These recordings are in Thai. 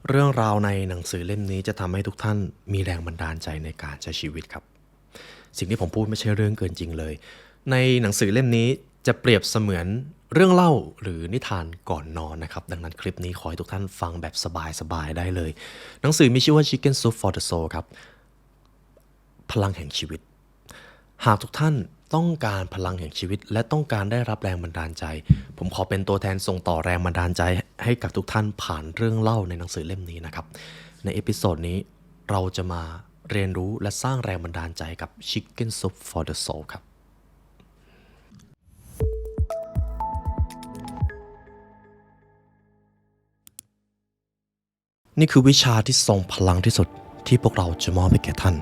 เรื่องราวในหนังสือเล่มนี้จะทำให้ทุกท่านมีแรงบันดาลใจในการใช้ชีวิตครับสิ่งที่ผมพูดไม่ใช่เรื่องเกินจริงเลยในหนังสือเล่มนี้จะเปรียบเสมือนเรื่องเล่าหรือนิทานก่อนนอนนะครับดังนั้นคลิปนี้ขอให้ทุกท่านฟังแบบสบายๆได้เลยหนังสือมีชื่อว่า Chicken Soup for the Soul ครับพลังแห่งชีวิตหากทุกท่านต้องการพลังแห่งชีวิตและต้องการได้รับแรงบันดาลใจผมขอเป็นตัวแทนส่งต่อแรงบันดาลใจให้กับทุกท่านผ่านเรื่องเล่าในหนังสือเล่มนี้นะครับในเอพิโซดนี้เราจะมาเรียนรู้และสร้างแรงบันดาลใจกับ Chicken Soup for the Soul ครับนี่คือวิชาที่ทรงพลังที่สุดที่พวกเราจะมอบให้แก่ท่าน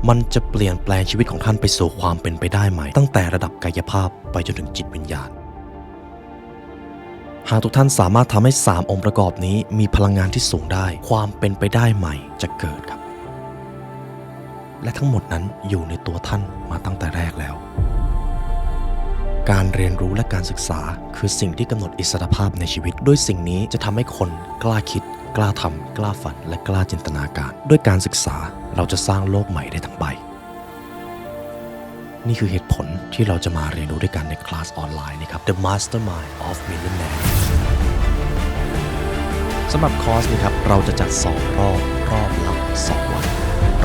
มันจะเปลี่ยนแปลงชีวิตของท่านไปสู่ความเป็นไปได้ใหม่ตั้งแต่ระดับกายภาพไปจนถึงจิตวิญญาณหากทุกท่านสามารถทำให้3องค์ประกอบนี้มีพลังงานที่สูงได้ความเป็นไปได้ใหม่จะเกิดครับและทั้งหมดนั้นอยู่ในตัวท่านมาตั้งแต่แรกแล้วการเรียนรู้และการศึกษาคือสิ่งที่กำหนดอิสรภาพในชีวิตด้วยสิ่งนี้จะทำให้คนกล้าคิดกล้าทำกล้าฝันและกล้าจินตนาการด้วยการศึกษาเราจะสร้างโลกใหม่ได้ทั้งใบนี่คือเหตุผลที่เราจะมาเรียนรู้ด้วยกันในคลาสออนไลน์นะครับ The Mastermind of Millionaire สำหรับคอร์สนี้ครับเราจะจัด2รอบละ2วัน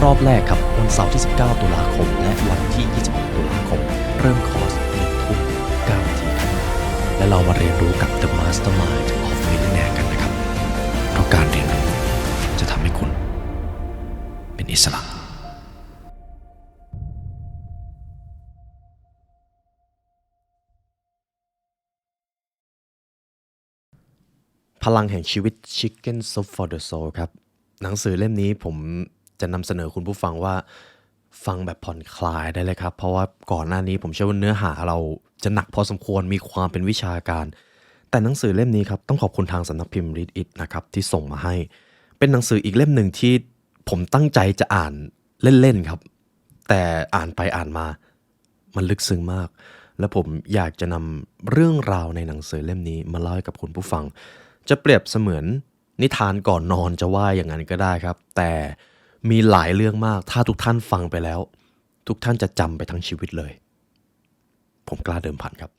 รอบแรกครับวันเสาร์ที่19ตุลาคมและวันที่26ตุลาคมเริ่มคอร์ส1 ทุ่ม 9 นาทีครับและเรามาเรียนรู้กับ The Mastermind of Millionaire กันนะครับเพราะการเรียนรู้จะทำให้คุณเป็นอิสระพลังแห่งชีวิต Chicken Soup for the Soul ครับหนังสือเล่มนี้ผมจะนำเสนอคุณผู้ฟังว่าฟังแบบผ่อนคลายได้เลยครับเพราะว่าก่อนหน้านี้ผมเชื่อว่าเนื้อหาเราจะหนักพอสมควรมีความเป็นวิชาการแต่หนังสือเล่มนี้ครับต้องขอบคุณทางสำนักพิมพ์ Read It นะครับที่ส่งมาให้เป็นหนังสืออีกเล่มหนึ่งที่ผมตั้งใจจะอ่านเล่นๆครับแต่อ่านไปอ่านมามันลึกซึ้งมากและผมอยากจะนำเรื่องราวในหนังสือเล่มนี้มาเล่าให้กับคุณผู้ฟังจะเปรียบเสมือนนิทานก่อนนอนจะว่าอย่างนั้นก็ได้ครับแต่มีหลายเรื่องมากถ้าทุกท่านฟังไปแล้วทุกท่านจะจำไปทั้งชีวิตเลยผมกล้าเดิมพันครับ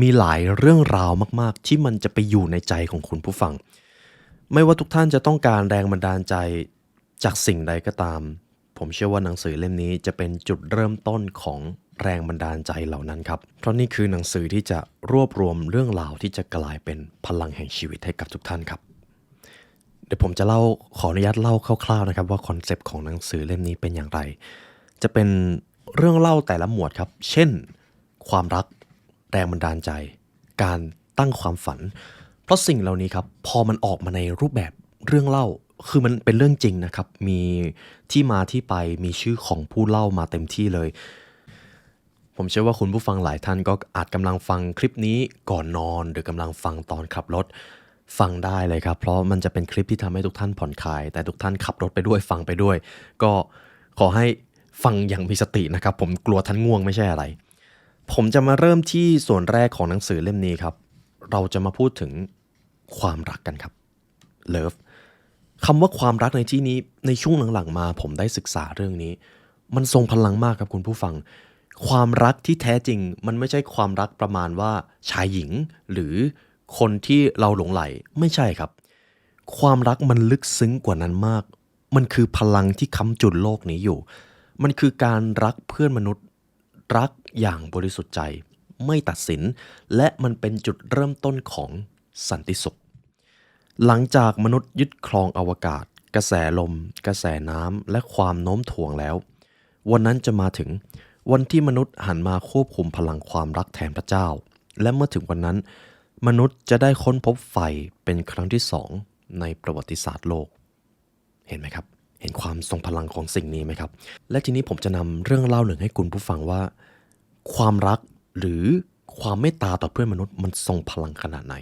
มีหลายเรื่องราวมากๆที่มันจะไปอยู่ในใจของคุณผู้ฟังไม่ว่าทุกท่านจะต้องการแรงบันดาลใจจากสิ่งใดก็ตามผมเชื่อว่าหนังสือเล่มนี้จะเป็นจุดเริ่มต้นของแรงบันดาลใจเหล่านั้นครับเพราะนี่คือหนังสือที่จะรวบรวมเรื่องราวที่จะกลายเป็นพลังแห่งชีวิตให้กับทุกท่านครับเดี๋ยวผมจะขออนุญาตเล่าคร่าวๆนะครับว่าคอนเซปต์ของหนังสือเล่มนี้เป็นอย่างไรจะเป็นเรื่องเล่าแต่ละหมวดครับเช่นความรักแรงบันดาลใจการตั้งความฝันเพราะสิ่งเหล่านี้ครับพอมันออกมาในรูปแบบเรื่องเล่าคือมันเป็นเรื่องจริงนะครับมีที่มาที่ไปมีชื่อของผู้เล่ามาเต็มที่เลยผมเชื่อว่าคุณผู้ฟังหลายท่านก็อาจกำลังฟังคลิปนี้ก่อนนอนหรือกำลังฟังตอนขับรถฟังได้เลยครับเพราะมันจะเป็นคลิปที่ทำให้ทุกท่านผ่อนคลายแต่ทุกท่านขับรถไปด้วยฟังไปด้วยก็ขอให้ฟังอย่างมีสตินะครับผมกลัวท่านง่วงไม่ใช่อะไรผมจะมาเริ่มที่ส่วนแรกของหนังสือเล่มนี้ครับเราจะมาพูดถึงความรักกันครับ Love คำว่าความรักในที่นี้ในช่วงหลังๆมาผมได้ศึกษาเรื่องนี้มันทรงพลังมากครับคุณผู้ฟังความรักที่แท้จริงมันไม่ใช่ความรักประมาณว่าชายหญิงหรือคนที่เราหลงใหลไม่ใช่ครับความรักมันลึกซึ้งกว่านั้นมากมันคือพลังที่ค้ำจุนโลกนี้อยู่มันคือการรักเพื่อนมนุษย์รักอย่างบริสุทธิ์ใจไม่ตัดสินและมันเป็นจุดเริ่มต้นของสันติสุขหลังจากมนุษย์ยึดครองอวกาศกระแสลมกระแสน้ำและความโน้มถ่วงแล้ววันนั้นจะมาถึงวันที่มนุษย์หันมาควบคุมพลังความรักแทนพระเจ้าและเมื่อถึงวันนั้นมนุษย์จะได้ค้นพบไฟเป็นครั้งที่2ในประวัติศาสตร์โลกเห็นไหมครับเห็นความทรงพลังของสิ่งนี้ไหมครับและทีนี้ผมจะนำเรื่องเล่าหนึ่งให้คุณผู้ฟังว่าความรักหรือความเมตตาต่อเพื่อนมนุษย์มันทรงพลังขนาดไหน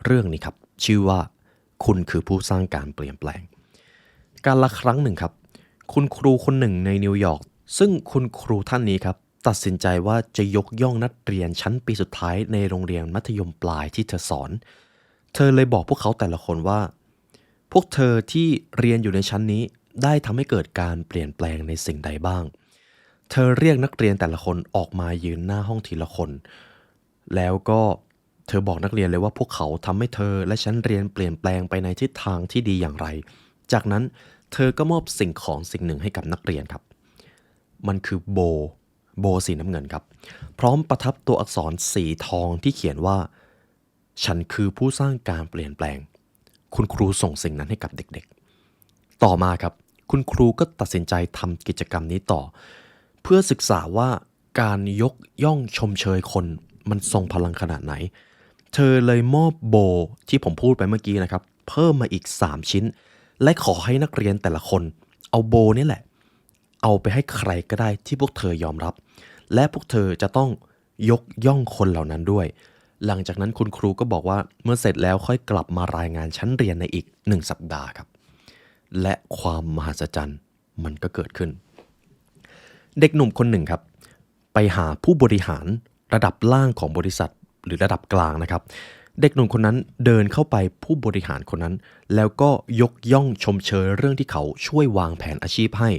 เรื่องนี้ครับชื่อว่าคุณคือผู้สร้างการเปลี่ยนแปลงการละครั้งหนึ่งครับคุณครูคนหนึ่งในนิวยอร์กซึ่งคุณครูท่านนี้ครับตัดสินใจว่าจะยกย่องนักเรียนชั้นปีสุดท้ายในโรงเรียนมัธยมปลายที่เธอสอนเธอเลยบอกพวกเขาแต่ละคนว่า พวกเธอที่เรียนอยู่ในชั้นนี้ได้ทำให้เกิดการเปลี่ยนแปลงในสิ่งใดบ้างเธอเรียกนักเรียนแต่ละคนออกมายืนหน้าห้องทีละคนแล้วก็เธอบอกนักเรียนเลยว่าพวกเขาทำให้เธอและฉันเรียนเปลี่ยนแปลงไปในทิศทางที่ดีอย่างไรจากนั้นเธอก็มอบสิ่งของสิ่งหนึ่งให้กับนักเรียนครับมันคือโบสีน้ำเงินครับพร้อมประทับตัวอักษรสีทองที่เขียนว่าฉันคือผู้สร้างการเปลี่ยนแปลงคุณครูส่งสิ่งนั้นให้กับเด็กๆต่อมาครับคุณครูก็ตัดสินใจทำกิจกรรมนี้ต่อเพื่อศึกษาว่าการยกย่องชมเชยคนมันทรงพลังขนาดไหนเธอเลยมอบโบที่ผมพูดไปเมื่อกี้นะครับเพิ่มมาอีก3ชิ้นและขอให้นักเรียนแต่ละคนเอาโบนี่แหละเอาไปให้ใครก็ได้ที่พวกเธอยอมรับและพวกเธอจะต้องยกย่องคนเหล่านั้นด้วยหลังจากนั้นคุณครูก็บอกว่าเมื่อเสร็จแล้วค่อยกลับมารายงานชั้นเรียนในอีก1 สัปดาห์ครับและความมหัศจรรย์มันก็เกิดขึ้นเด็กหนุ่มคนหนึ่งครับไปหาผู้บริหารระดับล่างของบริษัทหรือระดับกลางนะครับเด็กหนุ่มคนนั้นเดินเข้าไปผู้บริหารคนนั้นแล้วก็ยกย่องชมเชยเรื่องที่เขาช่วยวางแผนอาชีพให้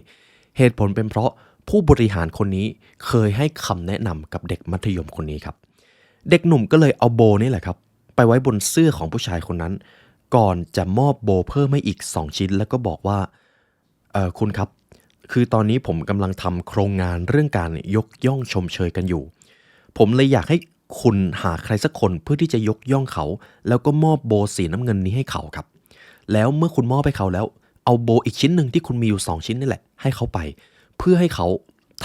เหตุผลเป็นเพราะผู้บริหารคนนี้เคยให้คำแนะนำกับเด็กมัธยมคนนี้ครับเด็กหนุ่มก็เลยเอาโบนี่แหละครับไปไว้บนเสื้อของผู้ชายคนนั้นก่อนจะมอบโบเพิ่มให้อีก2 ชิ้นแล้วก็บอกว่าคุณครับคือตอนนี้ผมกำลังทำโครงงานเรื่องการยกย่องชมเชยกันอยู่ผมเลยอยากให้คุณหาใครสักคนเพื่อที่จะยกย่องเขาแล้วก็มอบโบสีน้ำเงินนี้ให้เขาครับแล้วเมื่อคุณมอบให้เขาแล้วเอาโบอีกชิ้นหนึ่งที่คุณมีอยู่2 ชิ้นนี่แหละให้เขาไปเพื่อให้เขา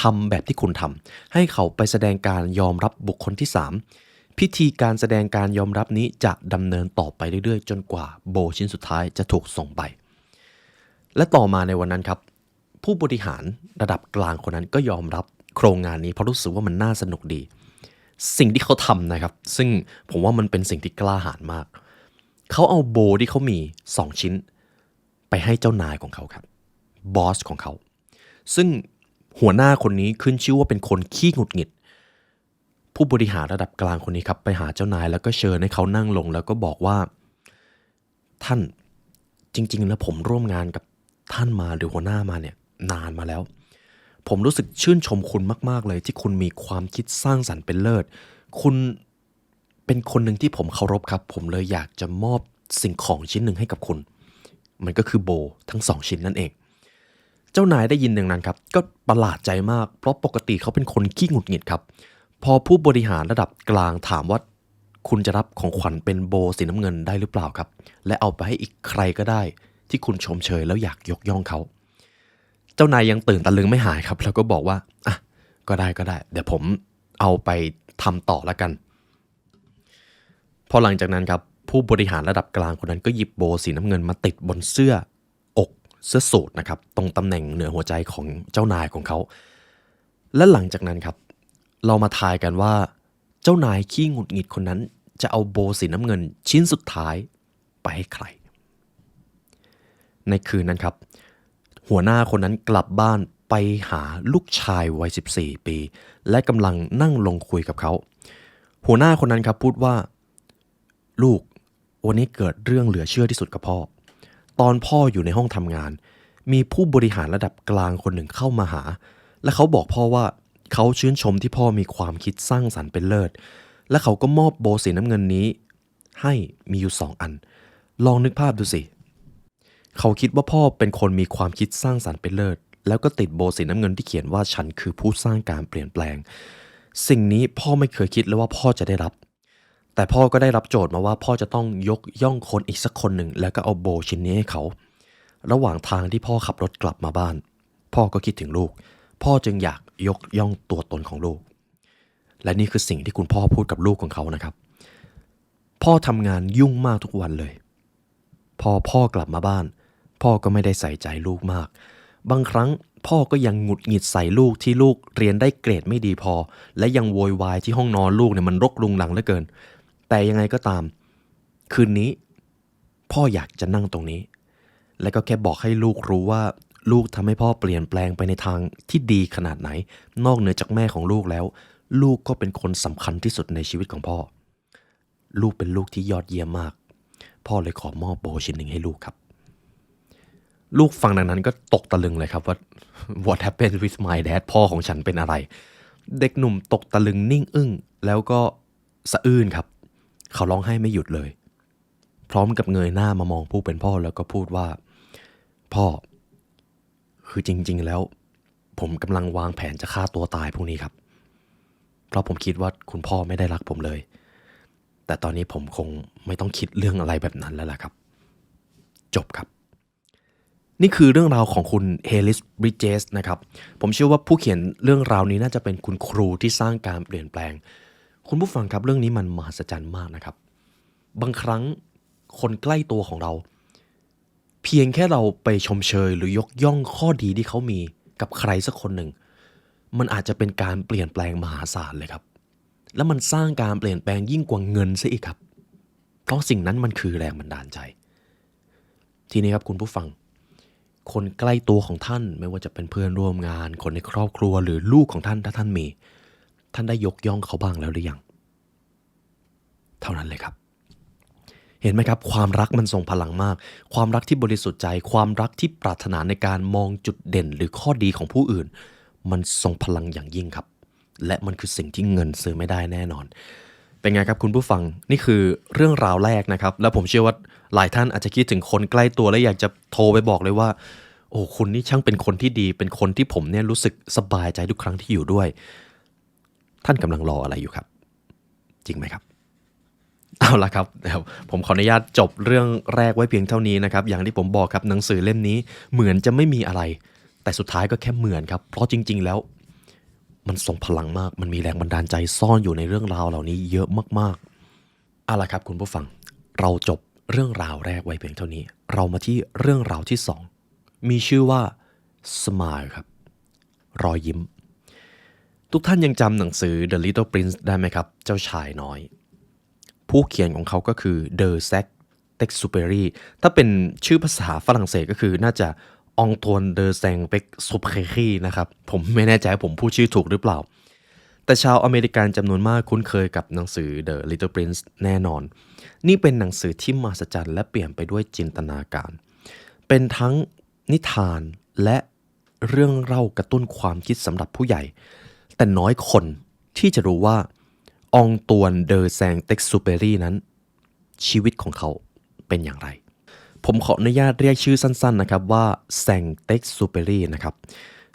ทำแบบที่คุณทำให้เขาไปแสดงการยอมรับบุคคลที่3พิธีการแสดงการยอมรับนี้จะดำเนินต่อไปเรื่อยๆจนกว่าโบชิ้นสุดท้ายจะถูกส่งไปและต่อมาในวันนั้นครับผู้บริหารระดับกลางคนนั้นก็ยอมรับโครงงานนี้เพราะรู้สึกว่ามันน่าสนุกดีสิ่งที่เขาทำนะครับซึ่งผมว่ามันเป็นสิ่งที่กล้าหาญมากเขาเอาโบที่เขามี2 ชิ้นไปให้เจ้านายของเขาครับบอสของเขาซึ่งหัวหน้าคนนี้ขึ้นชื่อว่าเป็นคนขี้หงุดหงิดผู้บริหารระดับกลางคนนี้ครับไปหาเจ้านายแล้วก็เชิญให้เขานั่งลงแล้วก็บอกว่าท่านจริงๆแล้วผมร่วมงานกับท่านมาหรือหัวหน้ามาเนี่ยนานมาแล้วผมรู้สึกชื่นชมคุณมากๆเลยที่คุณมีความคิดสร้างสรรค์เป็นเลิศคุณเป็นคนหนึ่งที่ผมเคารพครับผมเลยอยากจะมอบสิ่งของชิ้นหนึ่งให้กับคุณมันก็คือโบทั้ง2 ชิ้นนั่นเองเจ้านายได้ยินดังนั้นครับก็ประหลาดใจมากเพราะปกติเขาเป็นคนขี้หงุดหงิดครับพอผู้บริหารระดับกลางถามว่าคุณจะรับของขวัญเป็นโบสีน้ำเงินได้หรือเปล่าครับและเอาไปให้อีกใครก็ได้ที่คุณชมเชยแล้วอยากยกย่องเขาเจ้านายยังตื่นตะลึงไม่หายครับแล้วก็บอกว่าอ่ะก็ได้เดี๋ยวผมเอาไปทำต่อแล้วกันพอหลังจากนั้นครับผู้บริหารระดับกลางคนนั้นก็หยิบโบสีน้ำเงินมาติดบนเสื้อสูทนะครับตรงตำแหน่งเหนือหัวใจของเจ้านายของเขาและหลังจากนั้นครับเรามาทายกันว่าเจ้านายขี้หงุดหงิดคนนั้นจะเอาโบสีน้ำเงินชิ้นสุดท้ายไปให้ใครในคืนนั้นครับหัวหน้าคนนั้นกลับบ้านไปหาลูกชายวัย14 ปีและกำลังนั่งลงคุยกับเขาหัวหน้าคนนั้นครับพูดว่าลูกวันนี้เกิดเรื่องเหลือเชื่อที่สุดกับพ่อตอนพ่ออยู่ในห้องทำงานมีผู้บริหารระดับกลางคนหนึ่งเข้ามาหาและเขาบอกพ่อว่าเขาชื่นชมที่พ่อมีความคิดสร้างสรรค์เป็นเลิศและเขาก็มอบโบสีน้ำเงินนี้ให้มีอยู่2 อันลองนึกภาพดูสิเขาคิดว่าพ่อเป็นคนมีความคิดสร้างสรรค์เป็นเลิศแล้วก็ติดโบสีน้ำเงินที่เขียนว่าฉันคือผู้สร้างการเปลี่ยนแปลงสิ่งนี้พ่อไม่เคยคิดเลยว่าพ่อจะได้รับแต่พ่อก็ได้รับโจทย์มาว่าพ่อจะต้องยกย่องคนอีกสักคนหนึ่งแล้วก็เอาโบชิ้นนี้ให้เขาระหว่างทางที่พ่อขับรถกลับมาบ้านพ่อก็คิดถึงลูกพ่อจึงอยากยกย่องตัวตนของลูกและนี่คือสิ่งที่คุณพ่อพูดกับลูกของเขานะครับพ่อทำงานยุ่งมากทุกวันเลยพอพ่อกลับมาบ้านพ่อก็ไม่ได้ใส่ใจลูกมากบางครั้งพ่อก็ยังหงุดหงิดใส่ลูกที่ลูกเรียนได้เกรดไม่ดีพอและยังโวยวายที่ห้องนอนลูกเนี่ยมันรกรุงรังเหลือเกินแต่ยังไงก็ตามคืนนี้พ่ออยากจะนั่งตรงนี้และก็แค่บอกให้ลูกรู้ว่าลูกทำให้พ่อเปลี่ยนแปลงไปในทางที่ดีขนาดไหนนอกเหนือจากแม่ของลูกแล้วลูกก็เป็นคนสำคัญที่สุดในชีวิตของพ่อลูกเป็นลูกที่ยอดเยี่ยมมากพ่อเลยขอมอบโบชิ้นหนึ่งให้ลูกครับ ลูกฟังดังนั้นก็ตกตะลึงเลยครับว่า What happened with my dad พ่อของฉันเป็นอะไรเด็กหนุ่มตกตะลึงนิ่งอึ้งแล้วก็สะอื้นครับเขาร้องไห้ไม่หยุดเลยพร้อมกับเงยหน้ามามองผู้เป็นพ่อแล้วก็พูดว่าพ่อคือจริงๆแล้วผมกำลังวางแผนจะฆ่าตัวตายพรุ่งนี้ครับเพราะผมคิดว่าคุณพ่อไม่ได้รักผมเลยแต่ตอนนี้ผมคงไม่ต้องคิดเรื่องอะไรแบบนั้นแล้วล่ะครับจบครับนี่คือเรื่องราวของคุณเฮลิสบริดเจสนะครับผมเชื่อว่าผู้เขียนเรื่องราวนี้น่าจะเป็นคุณครูที่สร้างการเปลี่ยนแปลงคุณผู้ฟังครับเรื่องนี้มันมหัศจรรย์มากนะครับบางครั้งคนใกล้ตัวของเราเพียงแค่เราไปชมเชยหรือยกย่องข้อดีที่เขามีกับใครสักคนหนึ่งมันอาจจะเป็นการเปลี่ยนแปลงมหาศาลเลยครับและมันสร้างการเปลี่ยนแปลงยิ่งกว่าเงินซะอีกครับเพราะสิ่งนั้นมันคือแรงบันดาลใจทีนี้ครับคุณผู้ฟังคนใกล้ตัวของท่านไม่ว่าจะเป็นเพื่อนร่วมงานคนในครอบครัวหรือลูกของท่านถ้าท่านมีท่านได้ยกย่องเขาบ้างแล้วหรือยังเท่านั้นเลยครับเห็นไหมครับความรักมันทรงพลังมากความรักที่บริสุทธิ์ใจความรักที่ปรารถนาในการมองจุดเด่นหรือข้อดีของผู้อื่นมันทรงพลังอย่างยิ่งครับและมันคือสิ่งที่เงินซื้อไม่ได้แน่นอนเป็นไงครับคุณผู้ฟังนี่คือเรื่องราวแรกนะครับแล้วผมเชื่อว่าหลายท่านอาจจะคิดถึงคนใกล้ตัวและอยากจะโทรไปบอกเลยว่าโอ้คุณนี่ช่างเป็นคนที่ดีเป็นคนที่ผมเนี่ยรู้สึกสบายใจทุกครั้งที่อยู่ด้วยท่านกำลังรออะไรอยู่ครับจริงไหมครับเอาละครับเดี๋ยวผมขออนุญาตจบเรื่องแรกไว้เพียงเท่านี้นะครับอย่างที่ผมบอกครับหนังสือเล่มนี้เหมือนจะไม่มีอะไรแต่สุดท้ายก็แค่เหมือนครับเพราะจริงๆแล้วมันทรงพลังมากมันมีแรงบันดาลใจซ่อนอยู่ในเรื่องราวเหล่านี้เยอะมากๆเอาละครับคุณผู้ฟังเราจบเรื่องราวแรกไว้เพียงเท่านี้เรามาที่เรื่องราวที่สองมีชื่อว่า Smile ครับรอยยิ้มทุกท่านยังจำหนังสือ The Little Prince ได้ไหมครับเจ้าชายน้อยผู้เขียนของเขาก็คือ The Saint-Exupéry ถ้าเป็นชื่อภาษาฝรั่งเศสก็คือน่าจะองตวนเดอแซงเป็กซูเพรีนะครับผมไม่แน่ใจผมพูดชื่อถูกหรือเปล่าแต่ชาวอเมริกันจำนวนมากคุ้นเคยกับหนังสือ The Little Prince แน่นอนนี่เป็นหนังสือที่มหัศจรรย์และเปลี่ยนไปด้วยจินตนาการเป็นทั้งนิทานและเรื่องเล่ากระตุ้นความคิดสำหรับผู้ใหญ่แต่น้อยคนที่จะรู้ว่าองตวนเดอแซงเต็กซูเปรีนั้นชีวิตของเขาเป็นอย่างไรผมขออนุญาตเรียกชื่อสั้นๆนะครับว่าแซงเต็กซูเปรีนะครับ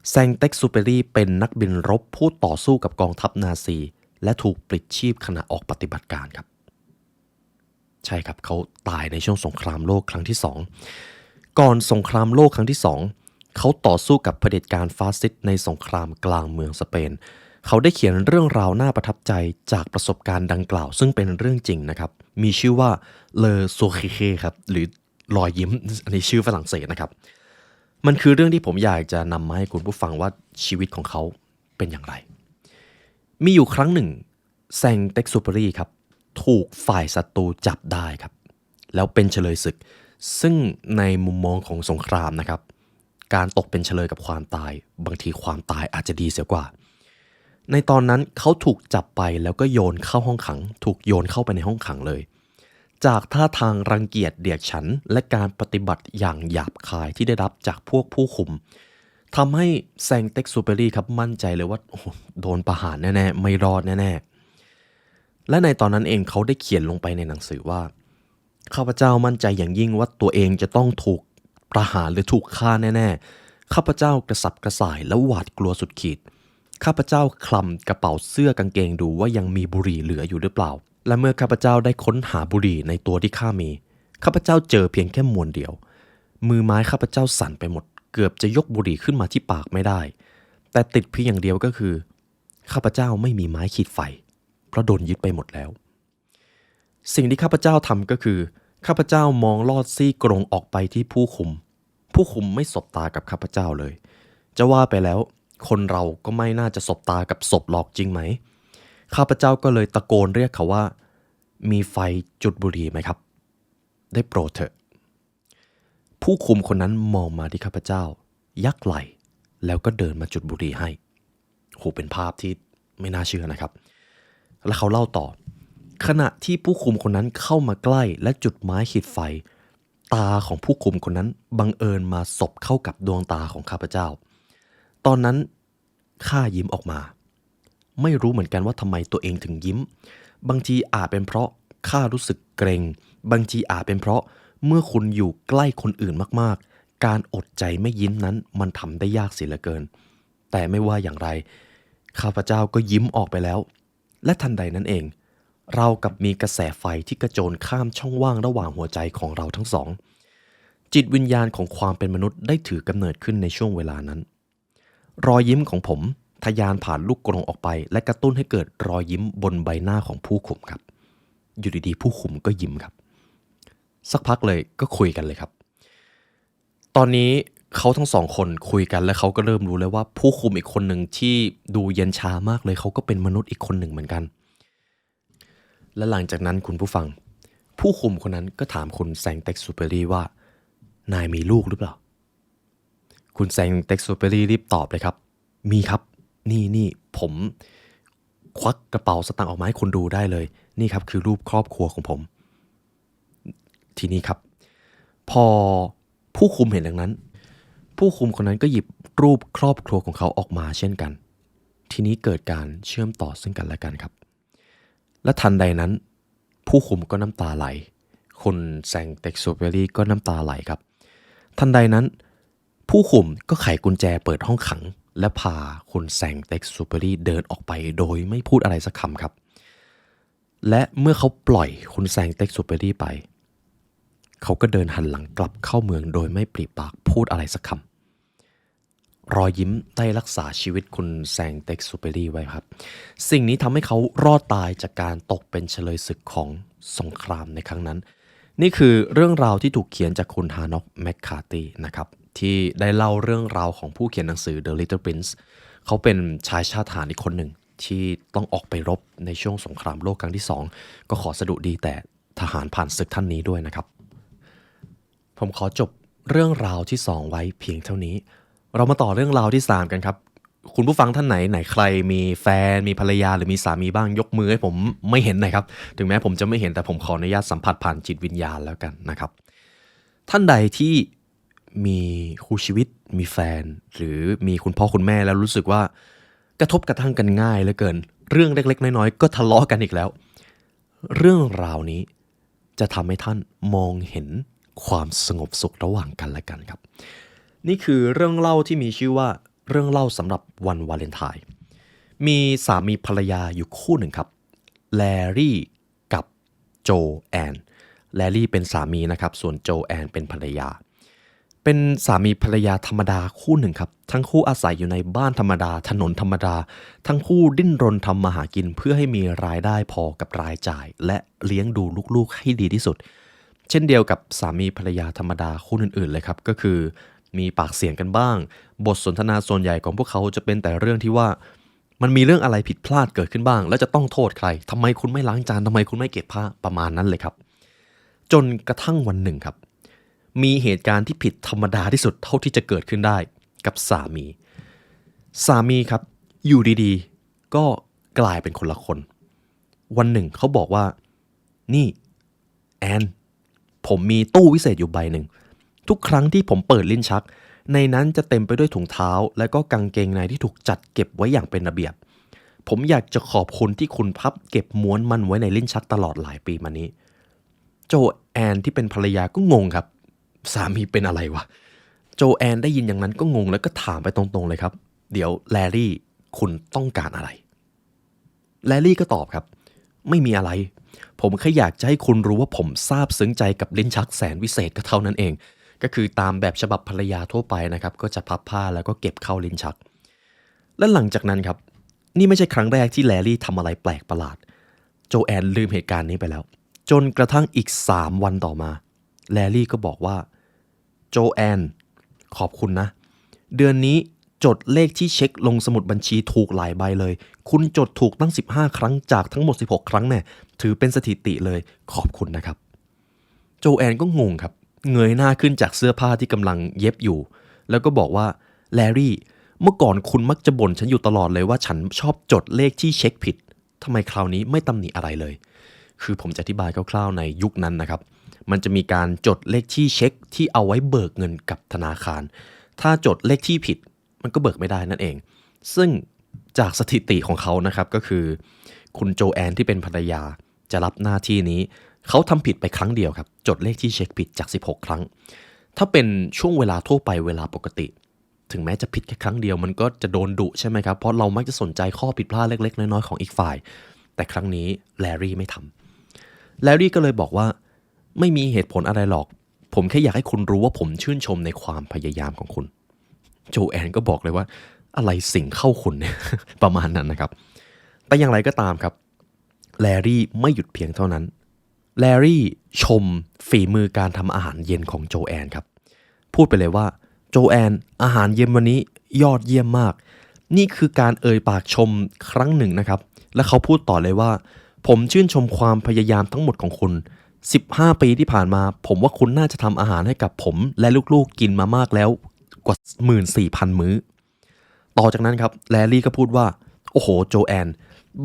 แซงเต็กซูเปรีเป็นนักบินรบผู้ต่อสู้กับกองทัพนาซีและถูกปลิดชีพขณะออกปฏิบัติการครับใช่ครับเขาตายในช่วงสงครามโลกครั้งที่สองก่อนสงครามโลกครั้งที่สองเขาต่อสู้กับเผด็จการฟาสซิสต์ในสงครามกลางเมืองสเปนเขาได้เขียนเรื่องราวน่าประทับใจจากประสบการณ์ดังกล่าวซึ่งเป็นเรื่องจริงนะครับมีชื่อว่าเลอโซคิเคครับหรือรอยยิ้มอันนี้ชื่อฝรั่งเศสนะครับมันคือเรื่องที่ผมอยากจะนำมาให้คุณผู้ฟังว่าชีวิตของเขาเป็นอย่างไรมีอยู่ครั้งหนึ่งแซงเต็กซูเปอรีครับถูกฝ่ายศัตรูจับได้ครับแล้วเป็นเฉลยศึกซึ่งในมุมมองของสงครามนะครับการตกเป็นเฉลยกับความตายบางทีความตายอาจจะดีเสียกว่าในตอนนั้นเขาถูกจับไปแล้วก็โยนเข้าห้องขังถูกโยนเข้าไปในห้องขังเลยจากท่าทางรังเกียจเดียดฉันและการปฏิบัติอย่างหยาบคายที่ได้รับจากพวกผู้คุมทำให้แซงเต็กซูเปอรีครับมั่นใจเลยว่าโดนประหารแน่ๆไม่รอดแน่ๆและในตอนนั้นเองเขาได้เขียนลงไปในหนังสือว่าข้าพเจ้ามั่นใจอย่างยิ่งว่าตัวเองจะต้องถูกประหารหรือถูกฆ่าแน่ๆข้าพเจ้ากระสับกระส่ายและหวาดกลัวสุดขีดข้าพเจ้าคลำกระเป๋าเสื้อกางเกงดูว่ายังมีบุหรี่เหลืออยู่หรือเปล่าและเมื่อข้าพเจ้าได้ค้นหาบุหรี่ในตัวที่ข้ามีข้าพเจ้าเจอเพียงแค่มวนเดียวมือไม้ข้าพเจ้าสั่นไปหมดเกือบจะยกบุหรี่ขึ้นมาที่ปากไม่ได้แต่ติดเพียงอย่างเดียวก็คือข้าพเจ้าไม่มีไม้ขีดไฟเพราะโดนยึดไปหมดแล้วสิ่งที่ข้าพเจ้าทำก็คือข้าพเจ้ามองลอดซี่กรงออกไปที่ผู้คุมไม่สบตากับข้าพเจ้าเลยจะว่าไปแล้วคนเราก็ไม่น่าจะสบตากับศพหรอกจริงไหมข้าพเจ้าก็เลยตะโกนเรียกเขาว่ามีไฟจุดบุหรี่ไหมครับได้โปรดเถอะผู้คุมคนนั้นมองมาที่ข้าพเจ้ายักไหล่แล้วก็เดินมาจุดบุหรี่ให้โหเป็นภาพที่ไม่น่าเชื่อนะครับแล้วเขาเล่าต่อขณะที่ผู้คุมคนนั้นเข้ามาใกล้และจุดไม้ขีดไฟ ตาของผู้คุมคนนั้นบังเอิญมาสบเข้ากับดวงตาของข้าพเจ้าตอนนั้นข้ายิ้มออกมาไม่รู้เหมือนกันว่าทำไมตัวเองถึงยิ้มบางทีอาจเป็นเพราะข้ารู้สึกเกรงบางทีอาจเป็นเพราะเมื่อคุณอยู่ใกล้คนอื่นมากๆการอดใจไม่ยิ้มนั้นมันทำได้ยากเสียเหลือเกินแต่ไม่ว่าอย่างไรข้าพเจ้าก็ยิ้มออกไปแล้วและทันใดนั้นเองเรากับมีกระแสไฟที่กระโจนข้ามช่องว่างระหว่างหัวใจของเราทั้งสองจิตวิญญาณของความเป็นมนุษย์ได้ถือกำเนิดขึ้นในช่วงเวลานั้นรอยยิ้มของผมทะยานผ่านลูกกรงออกไปและกระตุ้นให้เกิดรอยยิ้มบนใบหน้าของผู้คุมครับอยู่ดีๆผู้คุมก็ยิ้มครับสักพักเลยก็คุยกันเลยครับตอนนี้เขาทั้งสองคนคุยกันและเขาก็เริ่มรู้แล้วว่าผู้คุมอีกคนหนึ่งที่ดูเย็นชามากเลยเขาก็เป็นมนุษย์อีกคนหนึ่งเหมือนกันและหลังจากนั้นคุณผู้ฟังผู้คุมคนนั้นก็ถามคุณแซงเต็กซูเปอรี่ว่านายมีลูกหรือเปล่าคุณแซงเต็กซูเปอรี่รีบตอบเลยครับมีครับนี่ผมควักกระเป๋าสตางค์ออกมาให้คุณดูได้เลยนี่ครับคือรูปครอบครัวของผมทีนี้ครับพอผู้คุมเห็นดังนั้นผู้คุมคนนั้นก็หยิบรูปครอบครัวของเขาออกมาเช่นกันทีนี้เกิดการเชื่อมต่อซึ่งกันและกันครับและทันใดนั้นผู้คุมก็น้ำตาไหลคุณแซงเต็กซูเปอรี่ก็น้ำตาไหลครับทันใดนั้นผู้คุมก็ไขกุญแจเปิดห้องขังและพาคุณแซงเต็กซูเปอรี่เดินออกไปโดยไม่พูดอะไรสักคำครับและเมื่อเขาปล่อยคุณแซงเต็กซูเปอรี่ไปเขาก็เดินหันหลังกลับเข้าเมืองโดยไม่ปริปากพูดอะไรสักคำรอยยิ้มได้รักษาชีวิตคุณแซงเต็กซูเปอรี่ไว้ครับสิ่งนี้ทำให้เขารอดตายจากการตกเป็นเฉลยศึกของสงครามในครั้งนั้นนี่คือเรื่องราวที่ถูกเขียนจากคุณฮานอกแมคคาร์ธีนะครับที่ได้เล่าเรื่องราวของผู้เขียนหนังสือ The Little Prince เขาเป็นชายชาติทหารอีกคนหนึ่งที่ต้องออกไปรบในช่วงสงครามโลกครั้งที่2ก็ขอสดุดีแต่ทหารผ่านศึกท่านนี้ด้วยนะครับผมขอจบเรื่องราวที่2ไว้เพียงเท่านี้เรามาต่อเรื่องราวที่3กันครับคุณผู้ฟังท่านไหนใครมีแฟนมีภรรยาหรือมีสามีบ้างยกมือให้ผมไม่เห็นหน่อยครับถึงแม้ผมจะไม่เห็นแต่ผมขออนุญาตสัมผัสผ่านจิตวิญญาณแล้วกันนะครับท่านใดที่มีคู่ชีวิตมีแฟนหรือมีคุณพ่อคุณแม่แล้วรู้สึกว่ากระทบกระทั่งกันง่ายเหลือเกินเรื่องเล็กๆน้อยๆก็ทะเลาะกันอีกแล้วเรื่องราวนี้จะทำให้ท่านมองเห็นความสงบสุขระหว่างกันและกันครับนี่คือเรื่องเล่าที่มีชื่อว่าเรื่องเล่าสำหรับวันวาเลนไทน์มีสามีภรรยาอยู่คู่หนึ่งครับแลรี่กับโจแอนแลรี่เป็นสามีนะครับส่วนโจแอนเป็นภรรยาเป็นสามีภรรยาธรรมดาคู่หนึ่งครับทั้งคู่อาศัยอยู่ในบ้านธรรมดาถนนธรรมดาทั้งคู่ดิ้นรนทำมาหากินเพื่อให้มีรายได้พอกับรายจ่ายและเลี้ยงดูลูกๆให้ดีที่สุดเช่นเดียวกับสามีภรรยาธรรมดาคู่อื่นๆเลยครับก็คือมีปากเสียงกันบ้างบทสนทนาส่วนใหญ่ของพวกเขาจะเป็นแต่เรื่องที่ว่ามันมีเรื่องอะไรผิดพลาดเกิดขึ้นบ้างแล้วจะต้องโทษใครทำไมคุณไม่ล้างจานทำไมคุณไม่เก็บผ้าประมาณนั้นเลยครับจนกระทั่งวันหนึ่งครับมีเหตุการณ์ที่ผิดธรรมดาที่สุดเท่าที่จะเกิดขึ้นได้กับสามีครับอยู่ดีๆก็กลายเป็นคนละคนวันหนึ่งเขาบอกว่านี่แอนผมมีตู้วิเศษอยู่ใบหนึ่งทุกครั้งที่ผมเปิดลิ้นชักในนั้นจะเต็มไปด้วยถุงเท้าและก็กางเกงในที่ถูกจัดเก็บไว้อย่างเป็นระเบียบผมอยากจะขอบคุณที่คุณพับเก็บม้วนมันไว้ในลิ้นชักตลอดหลายปีมานี้โจแอนที่เป็นภรรยาก็งงครับสามีเป็นอะไรวะโจแอนได้ยินอย่างนั้นก็งงแล้วก็ถามไปตรงๆเลยครับเดี๋ยวแลรี่คุณต้องการอะไรแลรี่ก็ตอบครับไม่มีอะไรผมแค่อยากจะให้คุณรู้ว่าผมซาบซึ้งใจกับลิ้นชักแสนวิเศษก็เท่านั้นเองก็คือตามแบบฉบับภรรยาทั่วไปนะครับก็จะพับผ้าแล้วก็เก็บเข้าลิ้นชักและหลังจากนั้นครับนี่ไม่ใช่ครั้งแรกที่แลรี่ทำอะไรแปลกประหลาดโจแอนลืมเหตุการณ์นี้ไปแล้วจนกระทั่งอีก3 วันต่อมาแลรี่ก็บอกว่าโจแอนขอบคุณนะเดือนนี้จดเลขที่เช็คลงสมุดบัญชีถูกหลายใบเลยคุณจดถูกตั้ง15 ครั้งจากทั้งหมด16 ครั้งเนี่ยถือเป็นสถิติเลยขอบคุณนะครับโจแอนก็งงครับเงยหน้าขึ้นจากเสื้อผ้าที่กำลังเย็บอยู่แล้วก็บอกว่าแลรี่เมื่อก่อนคุณมักจะบ่นฉันอยู่ตลอดเลยว่าฉันชอบจดเลขที่เช็คผิดทำไมคราวนี้ไม่ตำหนิอะไรเลยคือผมจะอธิบายคร่าวๆในยุคนั้นนะครับ มันจะมีการจดเลขที่เช็คที่เอาไว้เบิกเงินกับธนาคารถ้าจดเลขที่ผิดมันก็เบิกไม่ได้นั่นเองซึ่งจากสถิติของเขานะครับก็คือคุณโจแอนที่เป็นภรรยาจะรับหน้าที่นี้เขาทำผิดไปครั้งเดียวครับจดเลขที่เช็คผิดจาก16ครั้งถ้าเป็นช่วงเวลาทั่วไปเวลาปกติถึงแม้จะผิดแค่ครั้งเดียวมันก็จะโดนดุใช่ไหมครับเพราะเรามักจะสนใจข้อผิดพลาดเล็กๆน้อยๆของอีกฝ่ายแต่ครั้งนี้แลรี่ไม่ทำแลรี่ก็เลยบอกว่าไม่มีเหตุผลอะไรหรอกผมแค่อยากให้คุณรู้ว่าผมชื่นชมในความพยายามของคุณโจแอนก็บอกเลยว่าอะไรสิ่งเข้าคุณเนี่ย ประมาณนั้นนะครับแต่อย่างไรก็ตามครับแลรี่ไม่หยุดเพียงเท่านั้นแลรี่ชมฝีมือการทำอาหารเย็นของโจแอนครับพูดไปเลยว่าโจแอนอาหารเย็นวันนี้ยอดเยี่ยมมากนี่คือการเอ่ยปากชมครั้งหนึ่งนะครับและเขาพูดต่อเลยว่าผมชื่นชมความพยายามทั้งหมดของคุณ15 ปีที่ผ่านมาผมว่าคุณน่าจะทำอาหารให้กับผมและลูกๆกินมามากแล้วกว่า 14,000 มื้อต่อจากนั้นครับแลรี่ก็พูดว่าโอ้โหโจแอน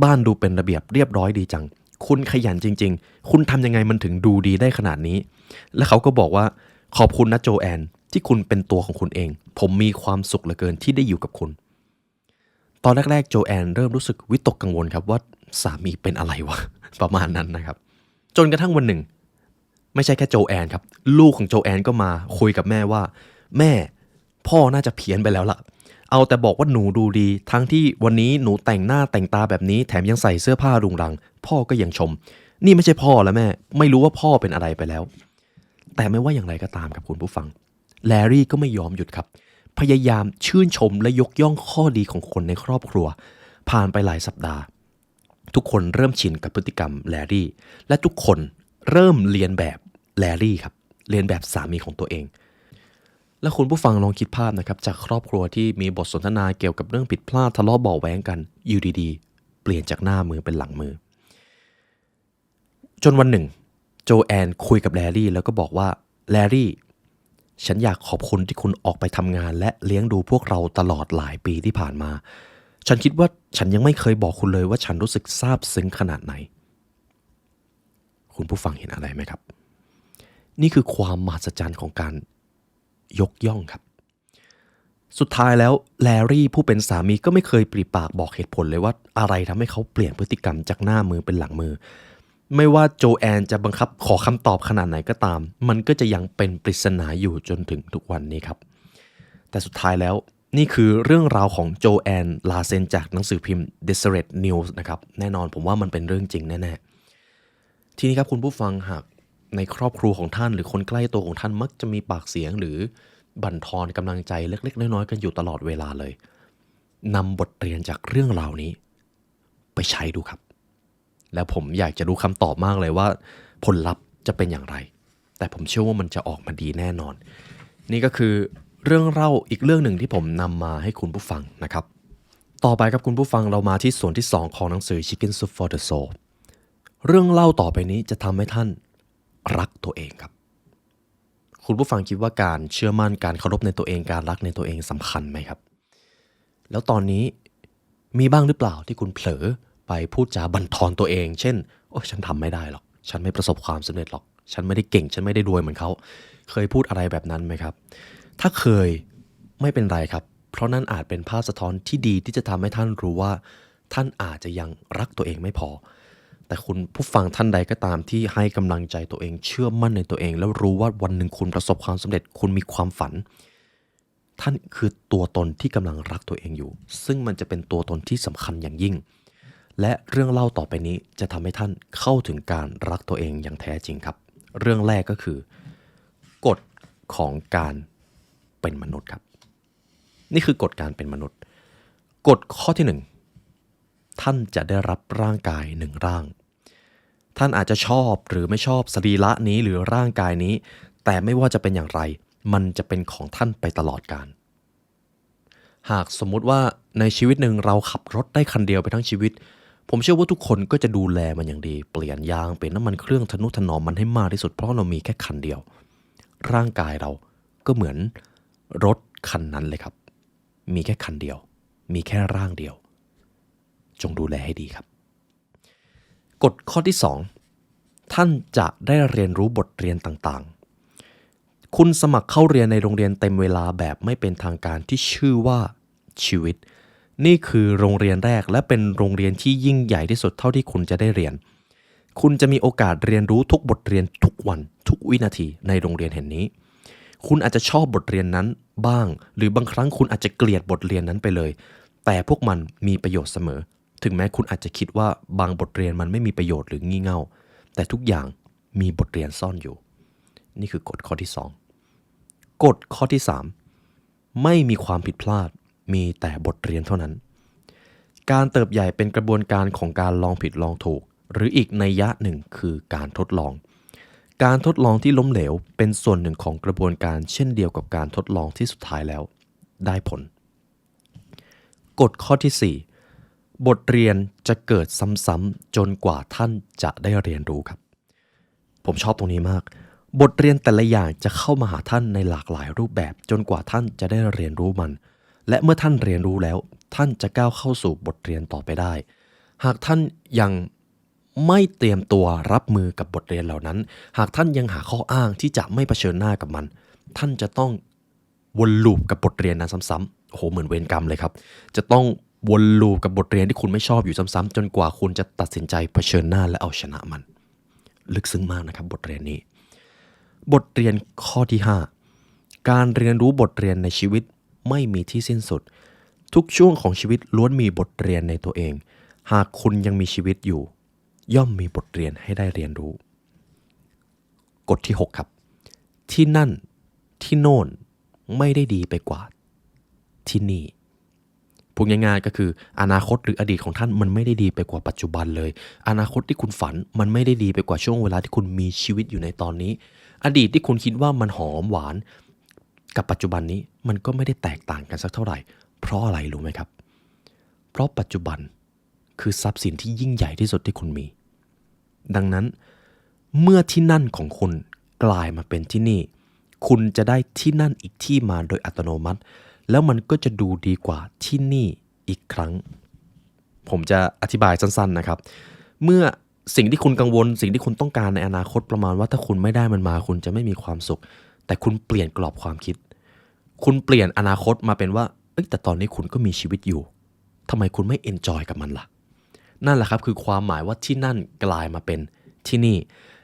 บ้านดูเป็นระเบียบเรียบร้อยดีจังคุณขยันจริงๆคุณทำยังไงมันถึงดูดีได้ขนาดนี้และเขาก็บอกว่าขอบคุณนะโจแอนที่คุณเป็นตัวของคุณเองผมมีความสุขเหลือเกินที่ได้อยู่กับคุณตอนแรกๆโจแอนเริ่มรู้สึกวิตกกังวลครับว่าสามีเป็นอะไรวะ ประมาณนั้นนะครับจนกระทั่งวันหนึ่งไม่ใช่แค่โจแอนครับลูกของโจแอนก็มาคุยกับแม่ว่าแม่พ่อน่าจะเพี้ยนไปแล้วล่ะเอาแต่บอกว่าหนูดูดีทั้งที่วันนี้หนูแต่งหน้าแต่งตาแบบนี้แถมยังใส่เสื้อผ้ารุงรังพ่อก็ยังชมนี่ไม่ใช่พ่อแล้วแม่ไม่รู้ว่าพ่อเป็นอะไรไปแล้วแต่ไม่ว่าอย่างไรก็ตามครับคุณผู้ฟังแลรี่ก็ไม่ยอมหยุดครับพยายามชื่นชมและยกย่องข้อดีของคนในครอบครัวผ่านไปหลายสัปดาห์ทุกคนเริ่มชินกับพฤติกรรมแลรี่และทุกคนเริ่มเรียนแบบแลรี่ครับเรียนแบบสามีของตัวเองและคุณผู้ฟังลองคิดภาพนะครับจากครอบครัวที่มีบทสนทนาเกี่ยวกับเรื่องผิดพลาดทะเลาะเบาะแว้งกันอยู่ดีๆเปลี่ยนจากหน้ามือเป็นหลังมือจนวันหนึ่งโจแอนคุยกับแลรี่แล้วก็บอกว่าแลรี่ฉันอยากขอบคุณที่คุณออกไปทำงานและเลี้ยงดูพวกเราตลอดหลายปีที่ผ่านมาฉันคิดว่าฉันยังไม่เคยบอกคุณเลยว่าฉันรู้สึกซาบซึ้งขนาดไหนคุณผู้ฟังเห็นอะไรไหมครับนี่คือความมหัศจรรย์ของการยกย่องครับสุดท้ายแล้วแลรี่ผู้เป็นสามีก็ไม่เคยปริปากบอกเหตุผลเลยว่าอะไรทำให้เขาเปลี่ยนพฤติกรรมจากหน้ามือเป็นหลังมือไม่ว่าโจแอนจะบังคับขอคำตอบขนาดไหนก็ตามมันก็จะยังเป็นปริศนาอยู่จนถึงทุกวันนี้ครับแต่สุดท้ายแล้วนี่คือเรื่องราวของโจแอนลาเซนจากหนังสือพิมพ์ Deseret News นะครับแน่นอนผมว่ามันเป็นเรื่องจริงแน่ๆทีนี้ครับคุณผู้ฟังหากในครอบครัวของท่านหรือคนใกล้ตัวของท่านมักจะมีปากเสียงหรือบั่นทอนกำลังใจเล็กๆน้อยๆกันอยู่ตลอดเวลาเลยนำบทเรียนจากเรื่องราวนี้ไปใช้ดูครับแล้วผมอยากจะรู้คำตอบมากเลยว่าผลลัพธ์จะเป็นอย่างไรแต่ผมเชื่อว่ามันจะออกมาดีแน่นอนนี่ก็คือเรื่องเล่าอีกเรื่องหนึ่งที่ผมนำมาให้คุณผู้ฟังนะครับต่อไปครับคุณผู้ฟังเรามาที่ส่วนที่2ของหนังสือ Chicken Soup for the Soul เรื่องเล่าต่อไปนี้จะทำให้ท่านรักตัวเองครับคุณผู้ฟังคิดว่าการเชื่อมั่นการเคารพในตัวเองการรักในตัวเองสำคัญไหมครับแล้วตอนนี้มีบ้างหรือเปล่าที่คุณเผลอไปพูดจาบั่นทอนตัวเองเช่นโอ้ฉันทำไม่ได้หรอกฉันไม่ประสบความสำเร็จหรอกฉันไม่ได้เก่งฉันไม่ได้รวยเหมือนเขาเคยพูดอะไรแบบนั้นไหมครับถ้าเคยไม่เป็นไรครับเพราะนั่นอาจเป็นภาพสะท้อนที่ดีที่จะทำให้ท่านรู้ว่าท่านอาจจะยังรักตัวเองไม่พอแต่คุณผู้ฟังท่านใดก็ตามที่ให้กำลังใจตัวเองเชื่อมั่นในตัวเองแล้วรู้ว่าวันหนึ่งคุณประสบความสำเร็จคุณมีความฝันท่านคือตัวตนที่กำลังรักตัวเองอยู่ซึ่งมันจะเป็นตัวตนที่สำคัญอย่างยิ่งและเรื่องเล่าต่อไปนี้จะทำให้ท่านเข้าถึงการรักตัวเองอย่างแท้จริงครับเรื่องแรกก็คือกฎของการเป็นมนุษย์ครับนี่คือกฎการเป็นมนุษย์กฎข้อที่1ท่านจะได้รับร่างกาย1ร่างท่านอาจจะชอบหรือไม่ชอบสรีระนี้หรือร่างกายนี้แต่ไม่ว่าจะเป็นอย่างไรมันจะเป็นของท่านไปตลอดกาลหากสมมุติว่าในชีวิตหนึ่งเราขับรถได้คันเดียวไปทั้งชีวิตผมเชื่อว่าทุกคนก็จะดูแลมันอย่างดีเปลี่ยนยางเปลี่ยนน้ำมันเครื่องทนุถนอมมันให้มากที่สุดเพราะเรามีแค่คันเดียวร่างกายเราก็เหมือนรถคันนั้นเลยครับมีแค่คันเดียวมีแค่ร่างเดียวจงดูแลให้ดีครับกฎข้อที่ ท่านจะได้เรียนรู้บทเรียนต่างๆคุณสมัครเข้าเรียนในโรงเรียนเต็มเวลาแบบไม่เป็นทางการที่ชื่อว่าชีวิตนี่คือโรงเรียนแรกและเป็นโรงเรียนที่ยิ่งใหญ่ที่สุดเท่าที่คุณจะได้เรียนคุณจะมีโอกาสเรียนรู้ทุกบทเรียนทุกวันทุกวินาทีในโรงเรียนแห่งนี้คุณอาจจะชอบบทเรียนนั้นบ้างหรือบางครั้งคุณอาจจะเกลียดบทเรียนนั้นไปเลยแต่พวกมันมีประโยชน์เสมอถึงแม้คุณอาจจะคิดว่าบางบทเรียนมันไม่มีประโยชน์หรืองี่เง่าแต่ทุกอย่างมีบทเรียนซ่อนอยู่นี่คือกฎข้อที่2กฎข้อที่3ไม่มีความผิดพลาดมีแต่บทเรียนเท่านั้นการเติบใหญ่เป็นกระบวนการของการลองผิดลองถูกหรืออีกนัยยะหนึ่งคือการทดลองการทดลองที่ล้มเหลวเป็นส่วนหนึ่งของกระบวนการเช่นเดียวกับการทดลองที่สุดท้ายแล้วได้ผลกฎข้อที่4บทเรียนจะเกิดซ้ำๆจนกว่าท่านจะได้เรียนรู้ครับผมชอบตรงนี้มากบทเรียนแต่ละอย่างจะเข้ามาหาท่านในหลากหลายรูปแบบจนกว่าท่านจะได้เรียนรู้มันและเมื่อท่านเรียนรู้แล้วท่านจะก้าวเข้าสู่บทเรียนต่อไปได้หากท่านยังไม่เตรียมตัวรับมือกับบทเรียนเหล่านั้นหากท่านยังหาข้ออ้างที่จะไม่เผชิญหน้ากับมันท่านจะต้องวนลูปกับบทเรียนนั้นซ้ำๆโอ้โหเหมือนเวรกรรมเลยครับจะต้องวนลูปกับบทเรียนที่คุณไม่ชอบอยู่ซ้ำๆจนกว่าคุณจะตัดสินใจเผชิญหน้าและเอาชนะมันลึกซึ้งมากนะครับบทเรียนนี้บทเรียนข้อที่5การเรียนรู้บทเรียนในชีวิตไม่มีที่สิ้นสุดทุกช่วงของชีวิตล้วนมีบทเรียนในตัวเองหากคุณยังมีชีวิตอยู่ย่อมมีบทเรียนให้ได้เรียนรู้กฎที่6ครับที่นั่นที่โน่นไม่ได้ดีไปกว่าที่นี่พูดง่ายๆก็คืออนาคตหรืออดีตของท่านมันไม่ได้ดีไปกว่าปัจจุบันเลยอนาคตที่คุณฝันมันไม่ได้ดีไปกว่าช่วงเวลาที่คุณมีชีวิตอยู่ในตอนนี้อดีตที่คุณคิดว่ามันหอมหวานกับปัจจุบันนี้มันก็ไม่ได้แตกต่างกันสักเท่าไหร่เพราะอะไรรู้ไหมครับเพราะปัจจุบันคือทรัพย์สินที่ยิ่งใหญ่ที่สุดที่คุณมีดังนั้นเมื่อที่นั่นของคุณกลายมาเป็นที่นี่คุณจะได้ที่นั่นอีกที่มาโดยอัตโนมัติแล้วมันก็จะดูดีกว่าที่นี่อีกครั้งผมจะอธิบายสั้นๆนะครับเมื่อสิ่งที่คุณกังวลสิ่งที่คุณต้องการในอนาคตประมาณว่าถ้าคุณไม่ได้มันมาคุณจะไม่มีความสุขแต่คุณเปลี่ยนกรอบความคิดคุณเปลี่ยนอนาคตมาเป็นว่าแต่ตอนนี้คุณก็มีชีวิตอยู่ทำไมคุณไม่เอนจอยกับมันล่ะนั่นแหละครับคือความหมายว่าที่นั่นกลายมาเป็นที่นี่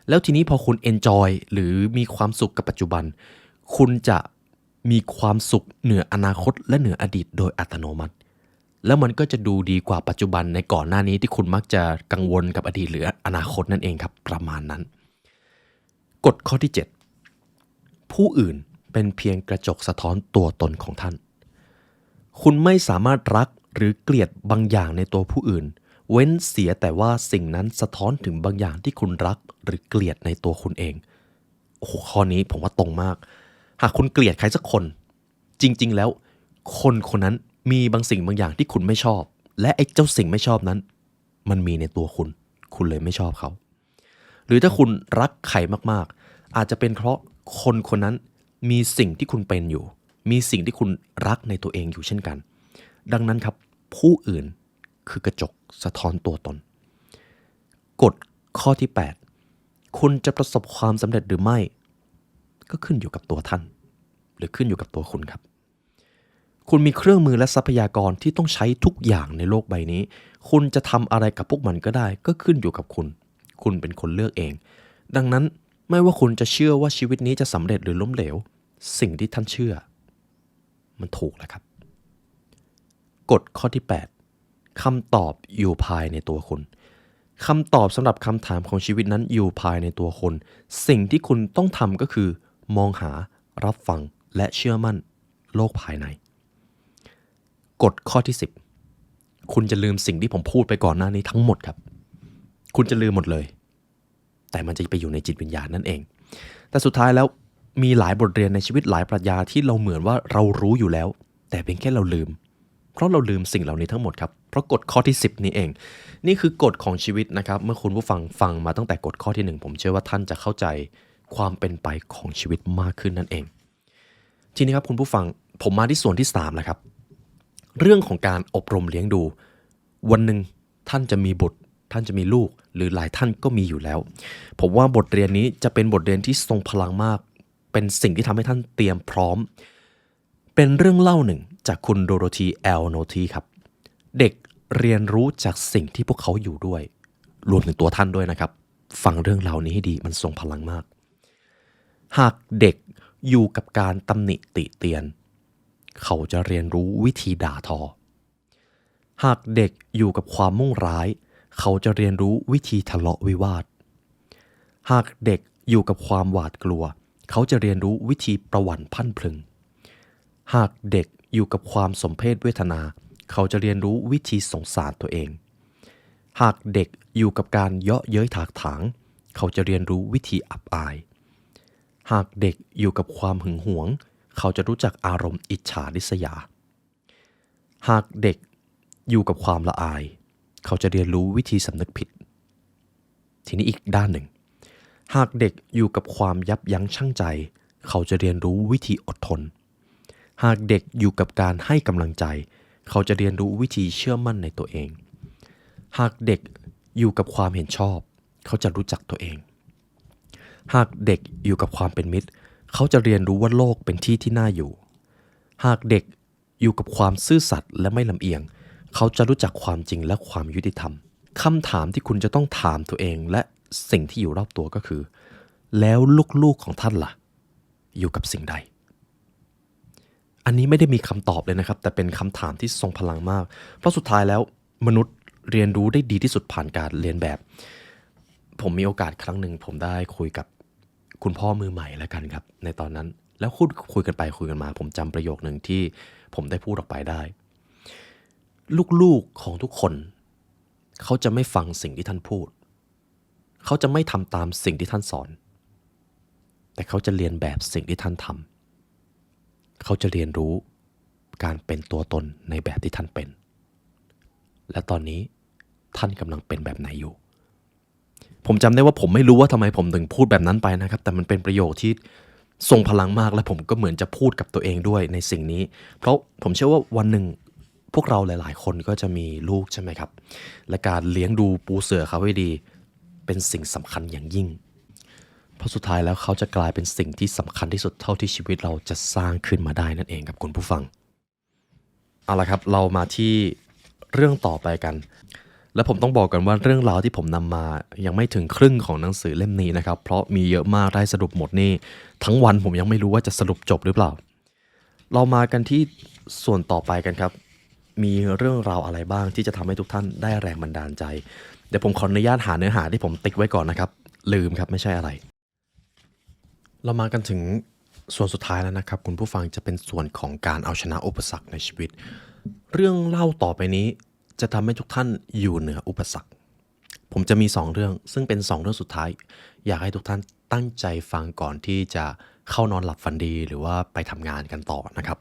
แล้วทีนี้พอคุณเอนจอยหรือมีความสุขกับปัจจุบันคุณจะมีความสุขเหนืออนาคตและเหนืออดีตโดยอัตโนมัติแล้วมันก็จะดูดีกว่าปัจจุบันในก่อนหน้านี้ที่คุณมักจะกังวลกับอดีตหรืออนาคตนั่นเองครับประมาณนั้นกฎข้อที่7ผู้อื่นเป็นเพียงกระจกสะท้อนตัวตนของท่านคุณไม่สามารถรักหรือเกลียดบางอย่างในตัวผู้อื่นเว้นเสียแต่ว่าสิ่งนั้นสะท้อนถึงบางอย่างที่คุณรักหรือเกลียดในตัวคุณเองโอ้โหข้อนี้ผมว่าตรงมากหากคุณเกลียดใครสักคนจริงๆแล้วคนคนนั้นมีบางสิ่งบางอย่างที่คุณไม่ชอบและไอ้เจ้าสิ่งไม่ชอบนั้นมันมีในตัวคุณคุณเลยไม่ชอบเขาหรือถ้าคุณรักใครมากๆอาจจะเป็นเพราะคนคนนั้นมีสิ่งที่คุณเป็นอยู่มีสิ่งที่คุณรักในตัวเองอยู่เช่นกันดังนั้นครับผู้อื่นคือกระจกสะท้อนตัวตนกฎข้อที่8คุณจะประสบความสำเร็จหรือไม่ก็ขึ้นอยู่กับตัวท่านหรือขึ้นอยู่กับตัวคุณครับคุณมีเครื่องมือและทรัพยากรที่ต้องใช้ทุกอย่างในโลกใบนี้คุณจะทำอะไรกับพวกมันก็ได้ก็ขึ้นอยู่กับคุณคุณเป็นคนเลือกเองดังนั้นไม่ว่าคุณจะเชื่อว่าชีวิตนี้จะสำเร็จหรือล้มเหลวสิ่งที่ท่านเชื่อมันถูกแล้วครับกฎข้อที่8คำตอบอยู่ภายในตัวคุณคำตอบสำหรับคำถามของชีวิตนั้นอยู่ภายในตัวคุณสิ่งที่คุณต้องทำก็คือมองหารับฟังและเชื่อมั่นโลกภายในกฎข้อที่10คุณจะลืมสิ่งที่ผมพูดไปก่อนหน้านี้ทั้งหมดครับคุณจะลืมหมดเลยแต่มันจะไปอยู่ในจิตวิญญาณนั่นเองแต่สุดท้ายแล้วมีหลายบทเรียนในชีวิตหลายปรัชญาที่เราเหมือนว่าเรารู้อยู่แล้วแต่เพียงแค่เราลืมเพราะเราลืมสิ่งเหล่านี้ทั้งหมดครับเพราะกฎข้อที่10นี้เองนี่คือกฎของชีวิตนะครับเมื่อคุณผู้ฟังมาตั้งแต่กฎข้อที่1ผมเชื่อว่าท่านจะเข้าใจความเป็นไปของชีวิตมากขึ้นนั่นเองทีนี้ครับคุณผู้ฟังผมมาที่ส่วนที่3แล้วครับเรื่องของการอบรมเลี้ยงดูวันหนึ่งท่านจะมีบุตรท่านจะมีลูก หรือหลายท่านก็มีอยู่แล้วผมว่าบทเรียนนี้จะเป็นบทเรียนที่ทรงพลังมากเป็นสิ่งที่ทำให้ท่านเตรียมพร้อมเป็นเรื่องเล่าหนึ่งจากคุณโดโรธีแอลโนทีครับเด็กเรียนรู้จากสิ่งที่พวกเขาอยู่ด้วยรวมถึงตัวท่านด้วยนะครับฟังเรื่องราวนี้ให้ดีมันทรงพลังมากหากเด็กอยู่กับการตำหนิติเตียนเขาจะเรียนรู้วิธีด่าทอหากเด็กอยู่กับความมุ่งร้ายเขาจะเรียนรู้วิธีทะเลาะวิวาทหากเด็กอยู่กับความหวาดกลัวเขาจะเรียนรู้วิธีประวัติพันพลึงหากเด็กอยู่กับความสมเพศเวทนาเขาจะเรียนรู้วิธีสงสารตัวเองหากเด็กอยู่กับการเยาะเย้ยถากถางเขาจะเรียนรู้วิธีอับอายหากเด็กอยู่กับความหึงหวงเขาจะรู้จักอารมณ์อิจฉาริษยาหากเด็กอยู่กับความละอายเขาจะเรียนรู้วิธีสำนึกผิดทีนี้อีกด้านหนึ่งหากเด็กอยู่กับความยับยั้งชั่งใจเขาจะเรียนรู้วิธีอดทนหากเด็กอยู่กับการให้กำลังใจเขาจะเรียนรู้วิธีเชื่อมั่นในตัวเองหากเด็กอยู่กับความเห็นชอบเขาจะรู้จักตัวเองหากเด็กอยู่กับความเป็นมิตรเขาจะเรียนรู้ว่าโลกเป็นที่ที่น่าอยู่หากเด็กอยู่กับความซื่อสัตย์และไม่ลำเอียงเขาจะรู้จักความจริงและความยุติธรรมคำถามที่คุณจะต้องถามตัวเองและสิ่งที่อยู่รอบตัวก็คือแล้วลูกๆของท่านล่ะอยู่กับสิ่งใดอันนี้ไม่ได้มีคำตอบเลยนะครับแต่เป็นคำถามที่ทรงพลังมากเพราะสุดท้ายแล้วมนุษย์เรียนรู้ได้ดีที่สุดผ่านการเรียนแบบผมมีโอกาสครั้งหนึ่งผมได้คุยกับคุณพ่อมือใหม่แล้วกันครับในตอนนั้นแล้วคุยกันไปคุยกันมาผมจำประโยคหนึ่งที่ผมได้พูดออกไปได้ลูกๆของทุกคนเขาจะไม่ฟังสิ่งที่ท่านพูดเขาจะไม่ทำตามสิ่งที่ท่านสอนแต่เขาจะเรียนแบบสิ่งที่ท่านทำเขาจะเรียนรู้การเป็นตัวตนในแบบที่ท่านเป็นและตอนนี้ท่านกำลังเป็นแบบไหนอยู่ผมจำได้ว่าผมไม่รู้ว่าทำไมผมถึงพูดแบบนั้นไปนะครับแต่มันเป็นประโยคที่ทรงพลังมากและผมก็เหมือนจะพูดกับตัวเองด้วยในสิ่งนี้เพราะผมเชื่อว่าวันหนึ่งพวกเราหลายๆคนก็จะมีลูกใช่ไหมครับและการเลี้ยงดูปูเสือเขาให้ดีเป็นสิ่งสำคัญอย่างยิ่งเพราะสุดท้ายแล้วเขาจะกลายเป็นสิ่งที่สำคัญที่สุดเท่าที่ชีวิตเราจะสร้างขึ้นมาได้นั่นเองครับคุณผู้ฟังเอาละครับเรามาที่เรื่องต่อไปกันและผมต้องบอกกันว่าเรื่องราวที่ผมนำมายังไม่ถึงครึ่งของหนังสือเล่มนี้นะครับเพราะมีเยอะมากได้สรุปหมดนี่ทั้งวันผมยังไม่รู้ว่าจะสรุปจบหรือเปล่าเรามากันที่ส่วนต่อไปกันครับมีเรื่องราวอะไรบ้างที่จะทำให้ทุกท่านได้แรงบันดาลใจเดี๋ยวผมขออนุญาตหาเนื้อหาที่ผมติ๊กไว้ก่อนนะครับลืมครับไม่ใช่อะไรเรามากันถึงส่วนสุดท้ายแล้วนะครับคุณผู้ฟังจะเป็นส่วนของการเอาชนะอุปสรรคในชีวิตเรื่องเล่าต่อไปนี้จะทำให้ทุกท่านอยู่เหนืออุปสรรคผมจะมี2เรื่องซึ่งเป็น2เรื่องสุดท้ายอยากให้ทุกท่านตั้งใจฟังก่อนที่จะเข้านอนหลับฝันดีหรือว่าไปทำงานกันต่อนะครับ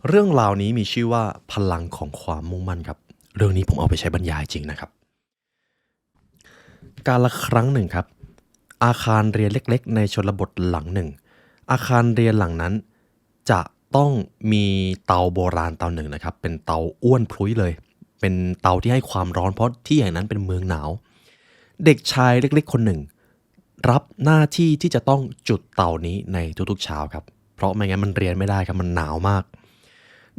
เรื่องราวนี้มีชื่อว่าพลังของความมุ่งมั่นครับเรื่องนี้ผมเอาไปใช้บรรยายจริงนะครับกาลครั้งหนึ่งครับอาคารเรียนเล็กๆในชนบทหลังหนึ่งอาคารเรียนหลังนั้นจะต้องมีเตาโบราณเตาหนึ่งนะครับเป็นเตาอ้วนพลุ้ยเลยเป็นเตาที่ให้ความร้อนเพราะที่อย่างนั้นเป็นเมืองหนาวเด็กชายเล็กๆคนหนึ่งรับหน้าที่ที่จะต้องจุดเตานี้ในทุกๆเช้าครับเพราะไม่งั้นมันเรียนไม่ได้ครับมันหนาวมาก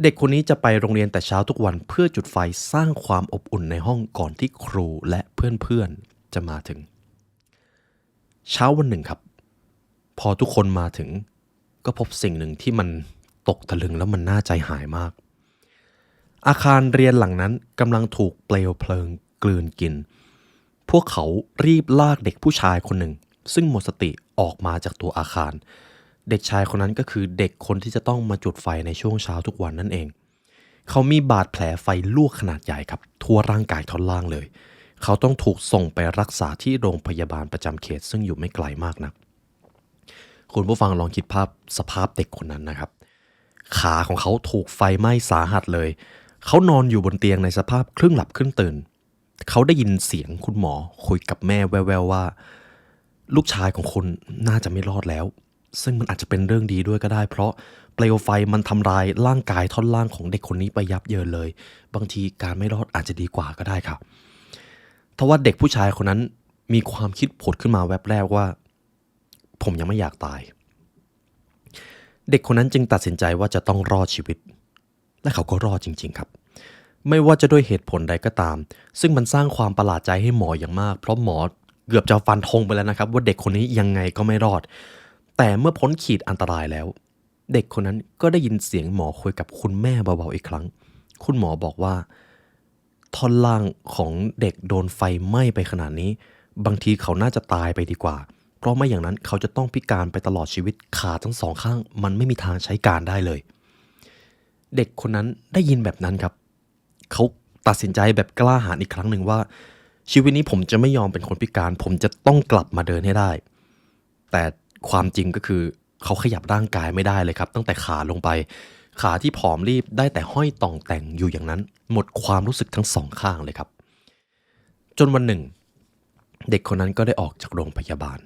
เด็กคนนี้จะไปโรงเรียนแต่เช้าทุกวันเพื่อจุดไฟสร้างความอบอุ่นในห้องก่อนที่ครูและเพื่อนๆจะมาถึงเช้าวันหนึ่งครับพอทุกคนมาถึงก็พบสิ่งหนึ่งที่มันตกตะลึงแล้วมันน่าใจหายมากอาคารเรียนหลังนั้นกำลังถูกเปลวเพลิงกลืนกินพวกเขารีบลากเด็กผู้ชายคนหนึ่งซึ่งหมดสติออกมาจากตัวอาคารเด็กชายคนนั้นก็คือเด็กคนที่จะต้องมาจุดไฟในช่วงเช้าทุกวันนั่นเองเขามีบาดแผลไฟลวกขนาดใหญ่ครับทั่วร่างกายท่อนล่างเลยเขาต้องถูกส่งไปรักษาที่โรงพยาบาลประจำเขตซึ่งอยู่ไม่ไกลมากนักคุณผู้ฟังลองคิดภาพสภาพเด็กคนนั้นนะครับขาของเขาถูกไฟไหม้สาหัสเลยเขานอนอยู่บนเตียงในสภาพครึ่งหลับครึ่งตื่นเขาได้ยินเสียงคุณหมอคุยกับแม่แว่วๆว่าลูกชายของคุณน่าจะไม่รอดแล้วซึ่งมันอาจจะเป็นเรื่องดีด้วยก็ได้เพราะเปลวไฟมันทำลายร่างกายท่อนล่างของเด็กคนนี้ไปยับเยินเลยบางทีการไม่รอดอาจจะดีกว่าก็ได้ครับ ทว่าเด็กผู้ชายคนนั้นมีความคิดผุดขึ้นมาแวบแรกว่าผมยังไม่อยากตายเด็กคนนั้นจึงตัดสินใจว่าจะต้องรอดชีวิตและเขาก็รอดจริงๆครับไม่ว่าจะด้วยเหตุผลใดก็ตามซึ่งมันสร้างความประหลาดใจให้หมออย่างมากเพราะหมอเกือบจะฟันธงไปแล้วนะครับว่าเด็กคนนี้ยังไงก็ไม่รอดแต่เมื่อพ้นขีดอันตรายแล้วเด็กคนนั้นก็ได้ยินเสียงหมอคุยกับคุณแม่เบาๆอีกครั้งคุณหมอบอกว่าท่อนล่างของเด็กโดนไฟไหม้ไปขนาดนี้บางทีเขาน่าจะตายไปดีกว่าเพราะไม่อย่างนั้นเขาจะต้องพิการไปตลอดชีวิตขาทั้งสองข้างมันไม่มีทางใช้การได้เลยเด็กคนนั้นได้ยินแบบนั้นครับเขาตัดสินใจแบบกล้าหาญอีกครั้งหนึ่งว่าชีวิตนี้ผมจะไม่ยอมเป็นคนพิการผมจะต้องกลับมาเดินให้ได้แต่ความจริงก็คือเขาขยับร่างกายไม่ได้เลยครับตั้งแต่ขาลงไปขาที่ผอมรีบได้แต่ห้อยต่องแต่งอยู่อย่างนั้นหมดความรู้สึกทั้งสองข้างเลยครับจนวันหนึ่งเด็กคนนั้นก็ได้ออกจากโรงพยาบาล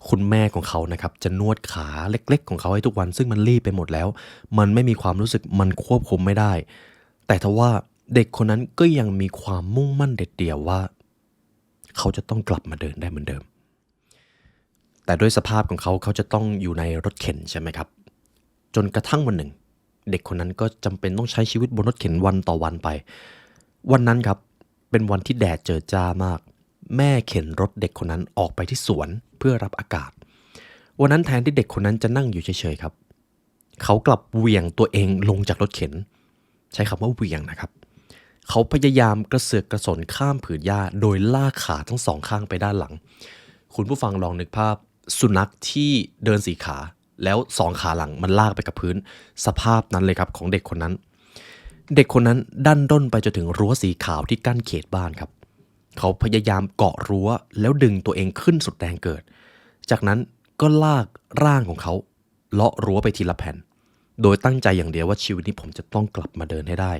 คุณแม่ของเขานะครับจะนวดขาเล็กๆของเขาให้ทุกวันซึ่งมันรีบไปหมดแล้วมันไม่มีความรู้สึกมันควบคุมไม่ได้แต่ทว่าเด็กคนนั้นก็ยังมีความมุ่งมั่นเด็ดเดี่ยวว่าเขาจะต้องกลับมาเดินได้เหมือนเดิมแต่ด้วยสภาพของเขาเขาจะต้องอยู่ในรถเข็นใช่ไหมครับจนกระทั่งวันหนึ่งเด็กคนนั้นก็จำเป็นต้องใช้ชีวิตบนรถเข็นวันต่อวันไปวันนั้นครับเป็นวันที่แดดเจิดจ้ามากแม่เข็นรถเด็กคนนั้นออกไปที่สวนเพื่อรับอากาศวันนั้นแทนที่เด็กคนนั้นจะนั่งอยู่เฉยๆครับเขากลับเหวี่ยงตัวเองลงจากรถเข็นใช้คำว่าเหวี่ยงนะครับเขาพยายามกระเสือกกระสนข้ามผืนหญ้าโดยลากขาทั้งสองข้างไปด้านหลังคุณผู้ฟังลองนึกภาพสุนัขที่เดินสี่ขาแล้วสองขาหลังมันลากไปกับพื้นสภาพนั้นเลยครับของเด็กคนนั้นเด็กคนนั้นดันด้นไปจนถึงรั้วสีขาวที่กั้นเขตบ้านครับเขาพยายามเกาะรั้วแล้วดึงตัวเองขึ้นสุดแรงเกิดจากนั้นก็ลากร่างของเขาเลาะรั้วไปทีละแผ่นโดยตั้งใจอย่างเดียวว่าชีวิตนี้ผมจะต้องกลับมาเดินให้ได้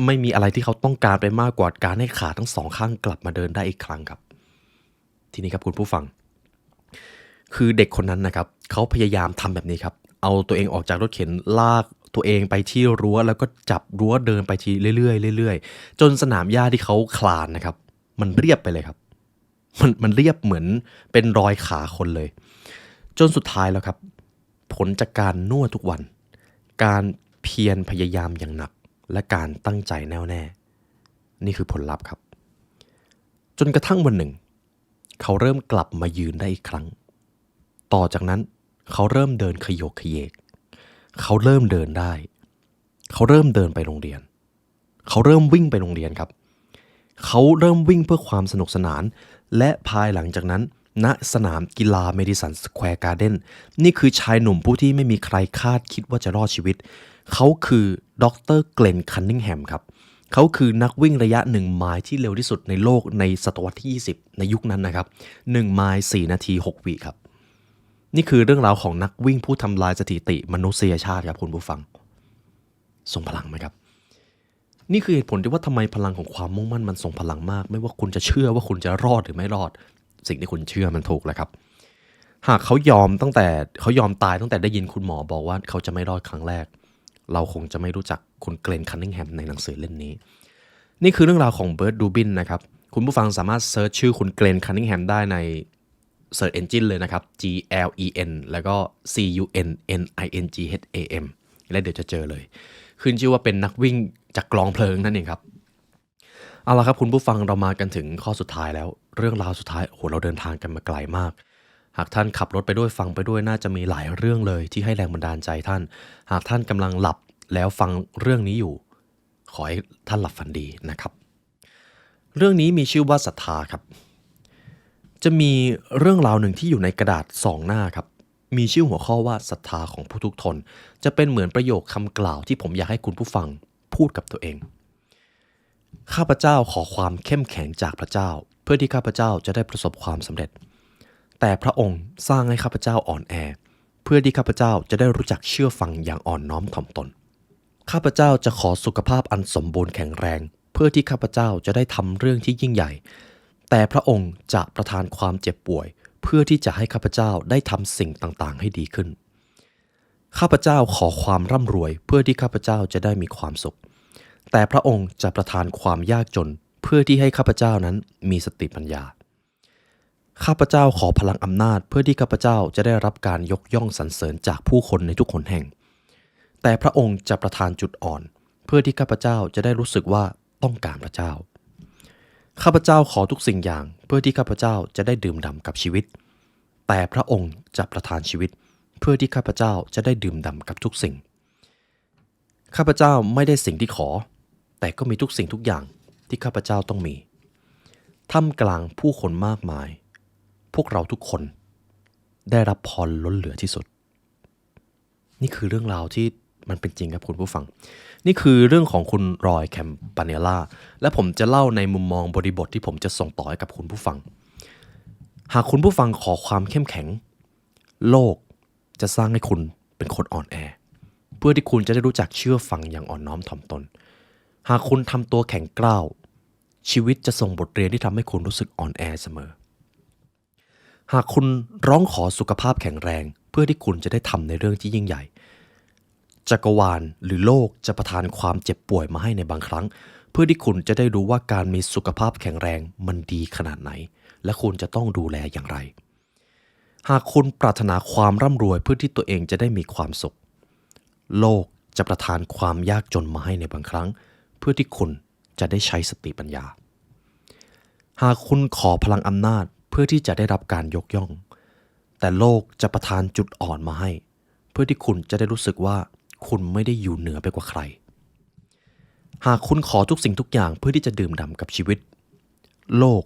ไม่มีอะไรที่เขาต้องการไปมากกว่าการให้ขาทั้งสองข้างกลับมาเดินได้อีกครั้งครับทีนี้ครับคุณผู้ฟังคือเด็กคนนั้นนะครับเขาพยายามทำแบบนี้ครับเอาตัวเองออกจากรถเข็นลากตัวเองไปที่รั้วแล้วก็จับรั้วเดินไปทีเรื่อยๆเรื่อยๆจนสนามหญ้าที่เขาคลานนะครับมันเรียบไปเลยครับมันเรียบเหมือนเป็นรอยขาคนเลยจนสุดท้ายแล้วครับผลจากการนวดทุกวันการเพียรพยายามอย่างหนักและการตั้งใจแน่วแน่นี่คือผลลัพธ์ครับจนกระทั่งวันหนึ่งเขาเริ่มกลับมายืนได้อีกครั้งต่อจากนั้นเขาเริ่มเดินขยโยกขยเยกเขาเริ่มเดินได้เขาเริ่มเดินไปโรงเรียนเขาเริ่มวิ่งไปโรงเรียนครับเขาเริ่มวิ่งเพื่อความสนุกสนานและภายหลังจากนั้นณสนามกีฬาเมดิสันสแควร์การ์เด้นนี่คือชายหนุ่มผู้ที่ไม่มีใครคาดคิดว่าจะรอดชีวิตเขาคือดร.เกลนคันนิงแฮมครับเขาคือนักวิ่งระยะ1ไมล์ที่เร็วที่สุดในโลกในศตวรรษที่20ในยุคนั้นนะครับ1ไมล์4นาที6วิครับนี่คือเรื่องราวของนักวิ่งผู้ทำลายสถิติมนุษยชาติครับคุณผู้ฟังทรงพลังไหมครับนี่คือเหตุผลที่ว่าทำไมพลังของความมุ่งมั่นมันทรงพลังมากไม่ว่าคุณจะเชื่อว่าคุณจะรอดหรือไม่รอดสิ่งที่คุณเชื่อมันถูกแล้วครับหากเขายอมตายตั้งแต่ได้ยินคุณหมอบอกว่าเขาจะไม่รอดครั้งแรกเราคงจะไม่รู้จักคุณเกรนคันนิงแฮมในหนังสือเล่มนี้นี่คือเรื่องราวของเบิร์ดดูบินนะครับคุณผู้ฟังสามารถเซิร์ชชื่อคุณเกรนคันนิงแฮมได้ในSearch Engine เลยนะครับ GLEN แล้วก็ CUNNINGHAM และเดี๋ยวจะเจอเลยขึ้นชื่อว่าเป็นนักวิ่งจากกลองเพลิงนั่นเองครับเอาล่ะครับคุณผู้ฟังเรามากันถึงข้อสุดท้ายแล้วเรื่องราวสุดท้ายโอ้โหเราเดินทางกันมาไกลมากหากท่านขับรถไปด้วยฟังไปด้วยน่าจะมีหลายเรื่องเลยที่ให้แรงบันดาลใจท่านหากท่านกำลังหลับแล้วฟังเรื่องนี้อยู่ขอให้ท่านหลับฝันดีนะครับเรื่องนี้มีชื่อว่าศรัทธาครับจะมีเรื่องราวหนึ่งที่อยู่ในกระดาษ2หน้าครับมีชื่อหัวข้อว่าศรัทธาของผู้ทุกทนจะเป็นเหมือนประโยคคำกล่าวที่ผมอยากให้คุณผู้ฟังพูดกับตัวเองข้าพเจ้าขอความเข้มแข็งจากพระเจ้าเพื่อที่ข้าพเจ้าจะได้ประสบความสำเร็จแต่พระองค์สร้างให้ข้าพเจ้าอ่อนแอเพื่อที่ข้าพเจ้าจะได้รู้จักเชื่อฟังอย่างอ่อนน้อมถ่อมตนข้าพเจ้าจะขอสุขภาพอันสมบูรณ์แข็งแรงเพื่อที่ข้าพเจ้าจะได้ทำเรื่องที่ยิ่งใหญ่แต่พระองค์จะประทานความเจ็บป่วยเพื่อที่จะให้ข้าพเจ้าได้ทำสิ่งต่างๆให้ดีขึ้นข้าพเจ้าขอความร่ำรวยเพื่อที่ข้าพเจ้าจะได้มีความสุขแต่พระองค์จะประทานความยากจน เพื่อที่ให้ข้าพเจ้านั้นมีสติปัญญาข้าพเจ้าขอพลังอำนาจเพื่อที่ข้าพเจ้าจะได้รับการยกย่องสรรเสริญจากผู้คนในทุกหนแห่งแต่พระองค์จะประทานจุดอ่อนเพื่อที่ข้าพเจ้าจะได้รู้สึกว่าต้องการพระเจ้าข้าพเจ้าขอทุกสิ่งอย่างเพื่อที่ข้าพเจ้าจะได้ดื่มด่ำกับชีวิตแต่พระองค์จะประทานชีวิตเพื่อที่ข้าพเจ้าจะได้ดื่มด่ำกับทุกสิ่งข้าพเจ้าไม่ได้สิ่งที่ขอแต่ก็มีทุกสิ่งทุกอย่างที่ข้าพเจ้าต้องมีท่ามกลางผู้คนมากมายพวกเราทุกคนได้รับพรล้นเหลือที่สุดนี่คือเรื่องราวที่มันเป็นจริงครับคุณผู้ฟังนี่คือเรื่องของคุณรอยแคมปาเนล่าและผมจะเล่าในมุมมองบริบทที่ผมจะส่งต่อให้กับคุณผู้ฟังหากคุณผู้ฟังขอความเข้มแข็งโลกจะสร้างให้คุณเป็นคนอ่อนแอเพื่อที่คุณจะได้รู้จักเชื่อฟังอย่างอ่อนน้อมถ่อมตนหากคุณทำตัวแข็งกร้าวชีวิตจะส่งบทเรียนที่ทำให้คุณรู้สึกอ่อนแอเสมอหากคุณร้องขอสุขภาพแข็งแรงเพื่อที่คุณจะได้ทำในเรื่องที่ยิ่งใหญ่จักรวาลหรือโลกจะประทานความเจ็บป่วยมาให้ในบางครั้งเพื่อที่คุณจะได้รู้ว่าการมีสุขภาพแข็งแรงมันดีขนาดไหนและคุณจะต้องดูแลอย่างไรหากคุณปรารถนาความร่ำรวยเพื่อที่ตัวเองจะได้มีความสุขโลกจะประทานความยากจนมาให้ในบางครั้งเพื่อที่คุณจะได้ใช้สติปัญญาหากคุณขอพลังอำนาจเพื่อที่จะได้รับการยกย่องแต่โลกจะประทานจุดอ่อนมาให้เพื่อที่คุณจะได้รู้สึกว่าคุณไม่ได้อยู่เหนือไปกว่าใครหากคุณขอทุกสิ่งทุกอย่างเพื่อที่จะดื่มด่ำกับชีวิตโลก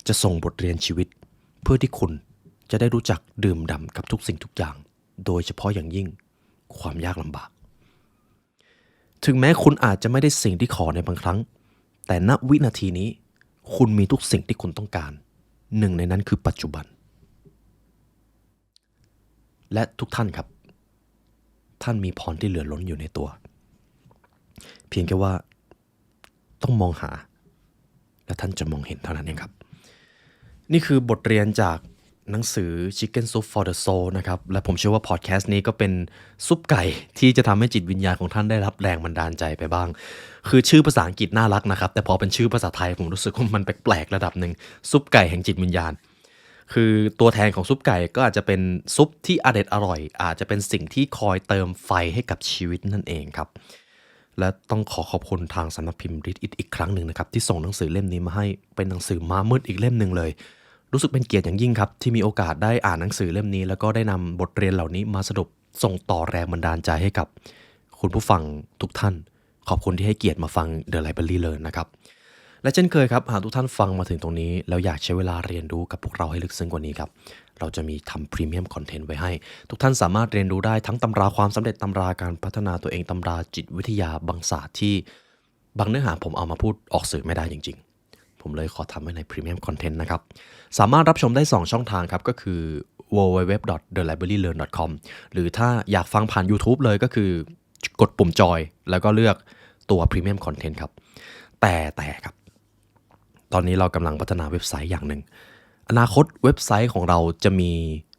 จะส่งบทเรียนชีวิตเพื่อที่คุณจะได้รู้จักดื่มด่ำกับทุกสิ่งทุกอย่างโดยเฉพาะอย่างยิ่งความยากลำบากถึงแม้คุณอาจจะไม่ได้สิ่งที่ขอในบางครั้งแต่ณวินาทีนี้คุณมีทุกสิ่งที่คุณต้องการหนึ่งในนั้นคือปัจจุบันและทุกท่านครับท่านมีพรที่เหลือล้นอยู่ในตัวเพียงแค่ว่าต้องมองหาและท่านจะมองเห็นเท่านั้นเองครับนี่คือบทเรียนจากหนังสือ Chicken Soup for the Soul นะครับและผมเชื่อว่าพอดแคสต์นี้ก็เป็นซุปไก่ที่จะทำให้จิตวิญญาณของท่านได้รับแรงบันดาลใจไปบ้างคือชื่อภาษาอังกฤษน่ารักนะครับแต่พอเป็นชื่อภาษาไทยผมรู้สึกว่ามันแปลกๆระดับหนึ่งซุปไก่แห่งจิตวิญญาณคือตัวแทนของซุปไก่ก็อาจจะเป็นซุปที่อร่อยอาจจะเป็นสิ่งที่คอยเติมไฟให้กับชีวิตนั่นเองครับและต้องขอบคุณทางสำนักพิมพ์ริทอีกครั้งหนึ่งนะครับที่ส่งหนังสือเล่มนี้มาให้เป็นหนังสือม้ามืดอีกเล่มหนึ่งเลยรู้สึกเป็นเกียรติอย่างยิ่งครับที่มีโอกาสได้อ่านหนังสือเล่มนี้แล้วก็ได้นำบทเรียนเหล่านี้มาสรุปส่งต่อแรงบันดาลใจให้กับคุณผู้ฟังทุกท่านขอบคุณที่ให้เกียรติมาฟัง The Library Learn นะครับและเช่นเคยครับหากทุกท่านฟังมาถึงตรงนี้แล้วอยากใช้เวลาเรียนรู้กับพวกเราให้ลึกซึ้งกว่านี้ครับเราจะมีทำพรีเมียมคอนเทนต์ไว้ให้ทุกท่านสามารถเรียนรู้ได้ทั้งตำราความสำเร็จตำราการพัฒนาตัวเองตำราจิตวิทยาบางศาสตร์ที่บางเนื้อหาผมเอามาพูดออกสื่อไม่ได้จริงๆผมเลยขอทำไว้ในพรีเมียมคอนเทนต์นะครับสามารถรับชมได้2ช่องทางครับก็คือ www.thelibrarylearn.com หรือถ้าอยากฟังผ่าน YouTube เลยก็คือกดปุ่มจอยแล้วก็เลือกตัวพรีเมียมคอนเทนต์ครับแต่ครับตอนนี้เรากำลังพัฒนาเว็บไซต์อย่างหนึ่งอนาคตเว็บไซต์ของเราจะมี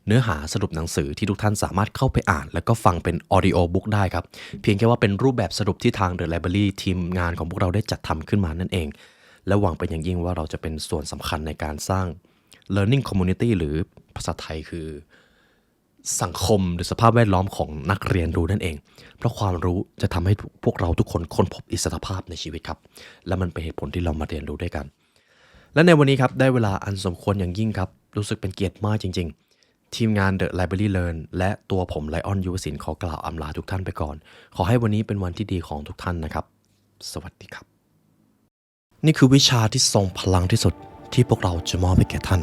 เนื้อหาสรุปหนังสือที่ทุกท่านสามารถเข้าไปอ่านแล้วก็ฟังเป็น Audio Book ได้ครับเพียงแค่ว่าเป็นรูปแบบสรุปที่ทาง The Library ทีมงานของพวกเราได้จัดทำขึ้นมานั่นเองและหวังเป็นอย่างยิ่งว่าเราจะเป็นส่วนสำคัญในการสร้าง Learning Community หรือภาษาไทยคือสังคมหรือสภาพแวดล้อมของนักเรียนรู้นั่นเองเพราะความรู้จะทำให้พวกเราทุกคนค้นพบอิสรภาพในชีวิตครับและมันเป็นเหตุผลที่เรามาเรียนรู้ด้วยกันและในวันนี้ครับได้เวลาอันสมควรอย่างยิ่งครับรู้สึกเป็นเกียรติมากจริงๆทีมงาน The Library Learn และตัวผมไลออนยุวศิลป์ขอกล่าวอำลาทุกท่านไปก่อนขอให้วันนี้เป็นวันที่ดีของทุกท่านนะครับสวัสดีครับนี่คือวิชาที่ทรงพลังที่สุดที่พวกเราจะมอบให้แก่ท่าน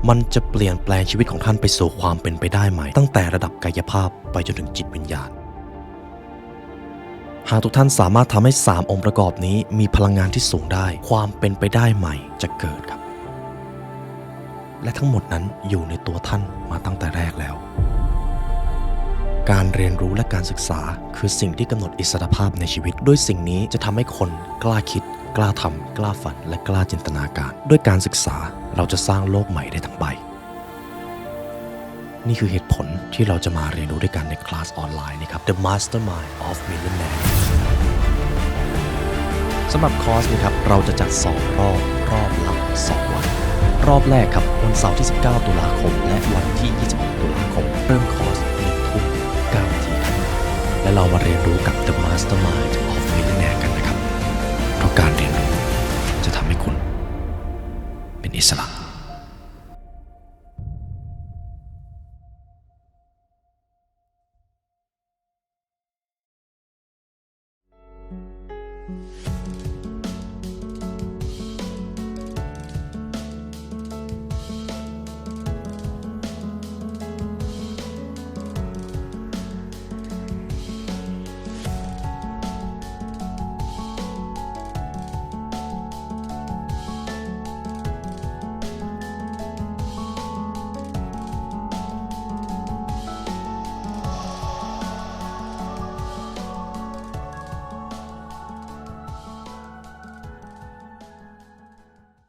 มันจะเปลี่ยนแปลงชีวิตของท่านไปสู่ความเป็นไปได้ใหม่ตั้งแต่ระดับกายภาพไปจนถึงจิตวิญญาณหากทุกท่านสามารถทำให้3องค์ประกอบนี้มีพลังงานที่สูงได้ความเป็นไปได้ใหม่จะเกิดครับและทั้งหมดนั้นอยู่ในตัวท่านมาตั้งแต่แรกแล้วการเรียนรู้และการศึกษาคือสิ่งที่กำหนดอิสรภาพในชีวิตด้วยสิ่งนี้จะทำให้คนกล้าคิดกล้าทำกล้าฝันและกล้าจินตนาการด้วยการศึกษาเราจะสร้างโลกใหม่ได้ทั้งใบนี่คือเหตุผลที่เราจะมาเรียนรู้ด้วยกันในคลาสออนไลน์นะครับ The Mastermind of Millionaire สำหรับคอร์สนี้ครับเราจะจัด2รอบรอบละ2วันรอบแรกครับวันเสาร์ที่19ตุลาคมและวันที่26ตุลาคม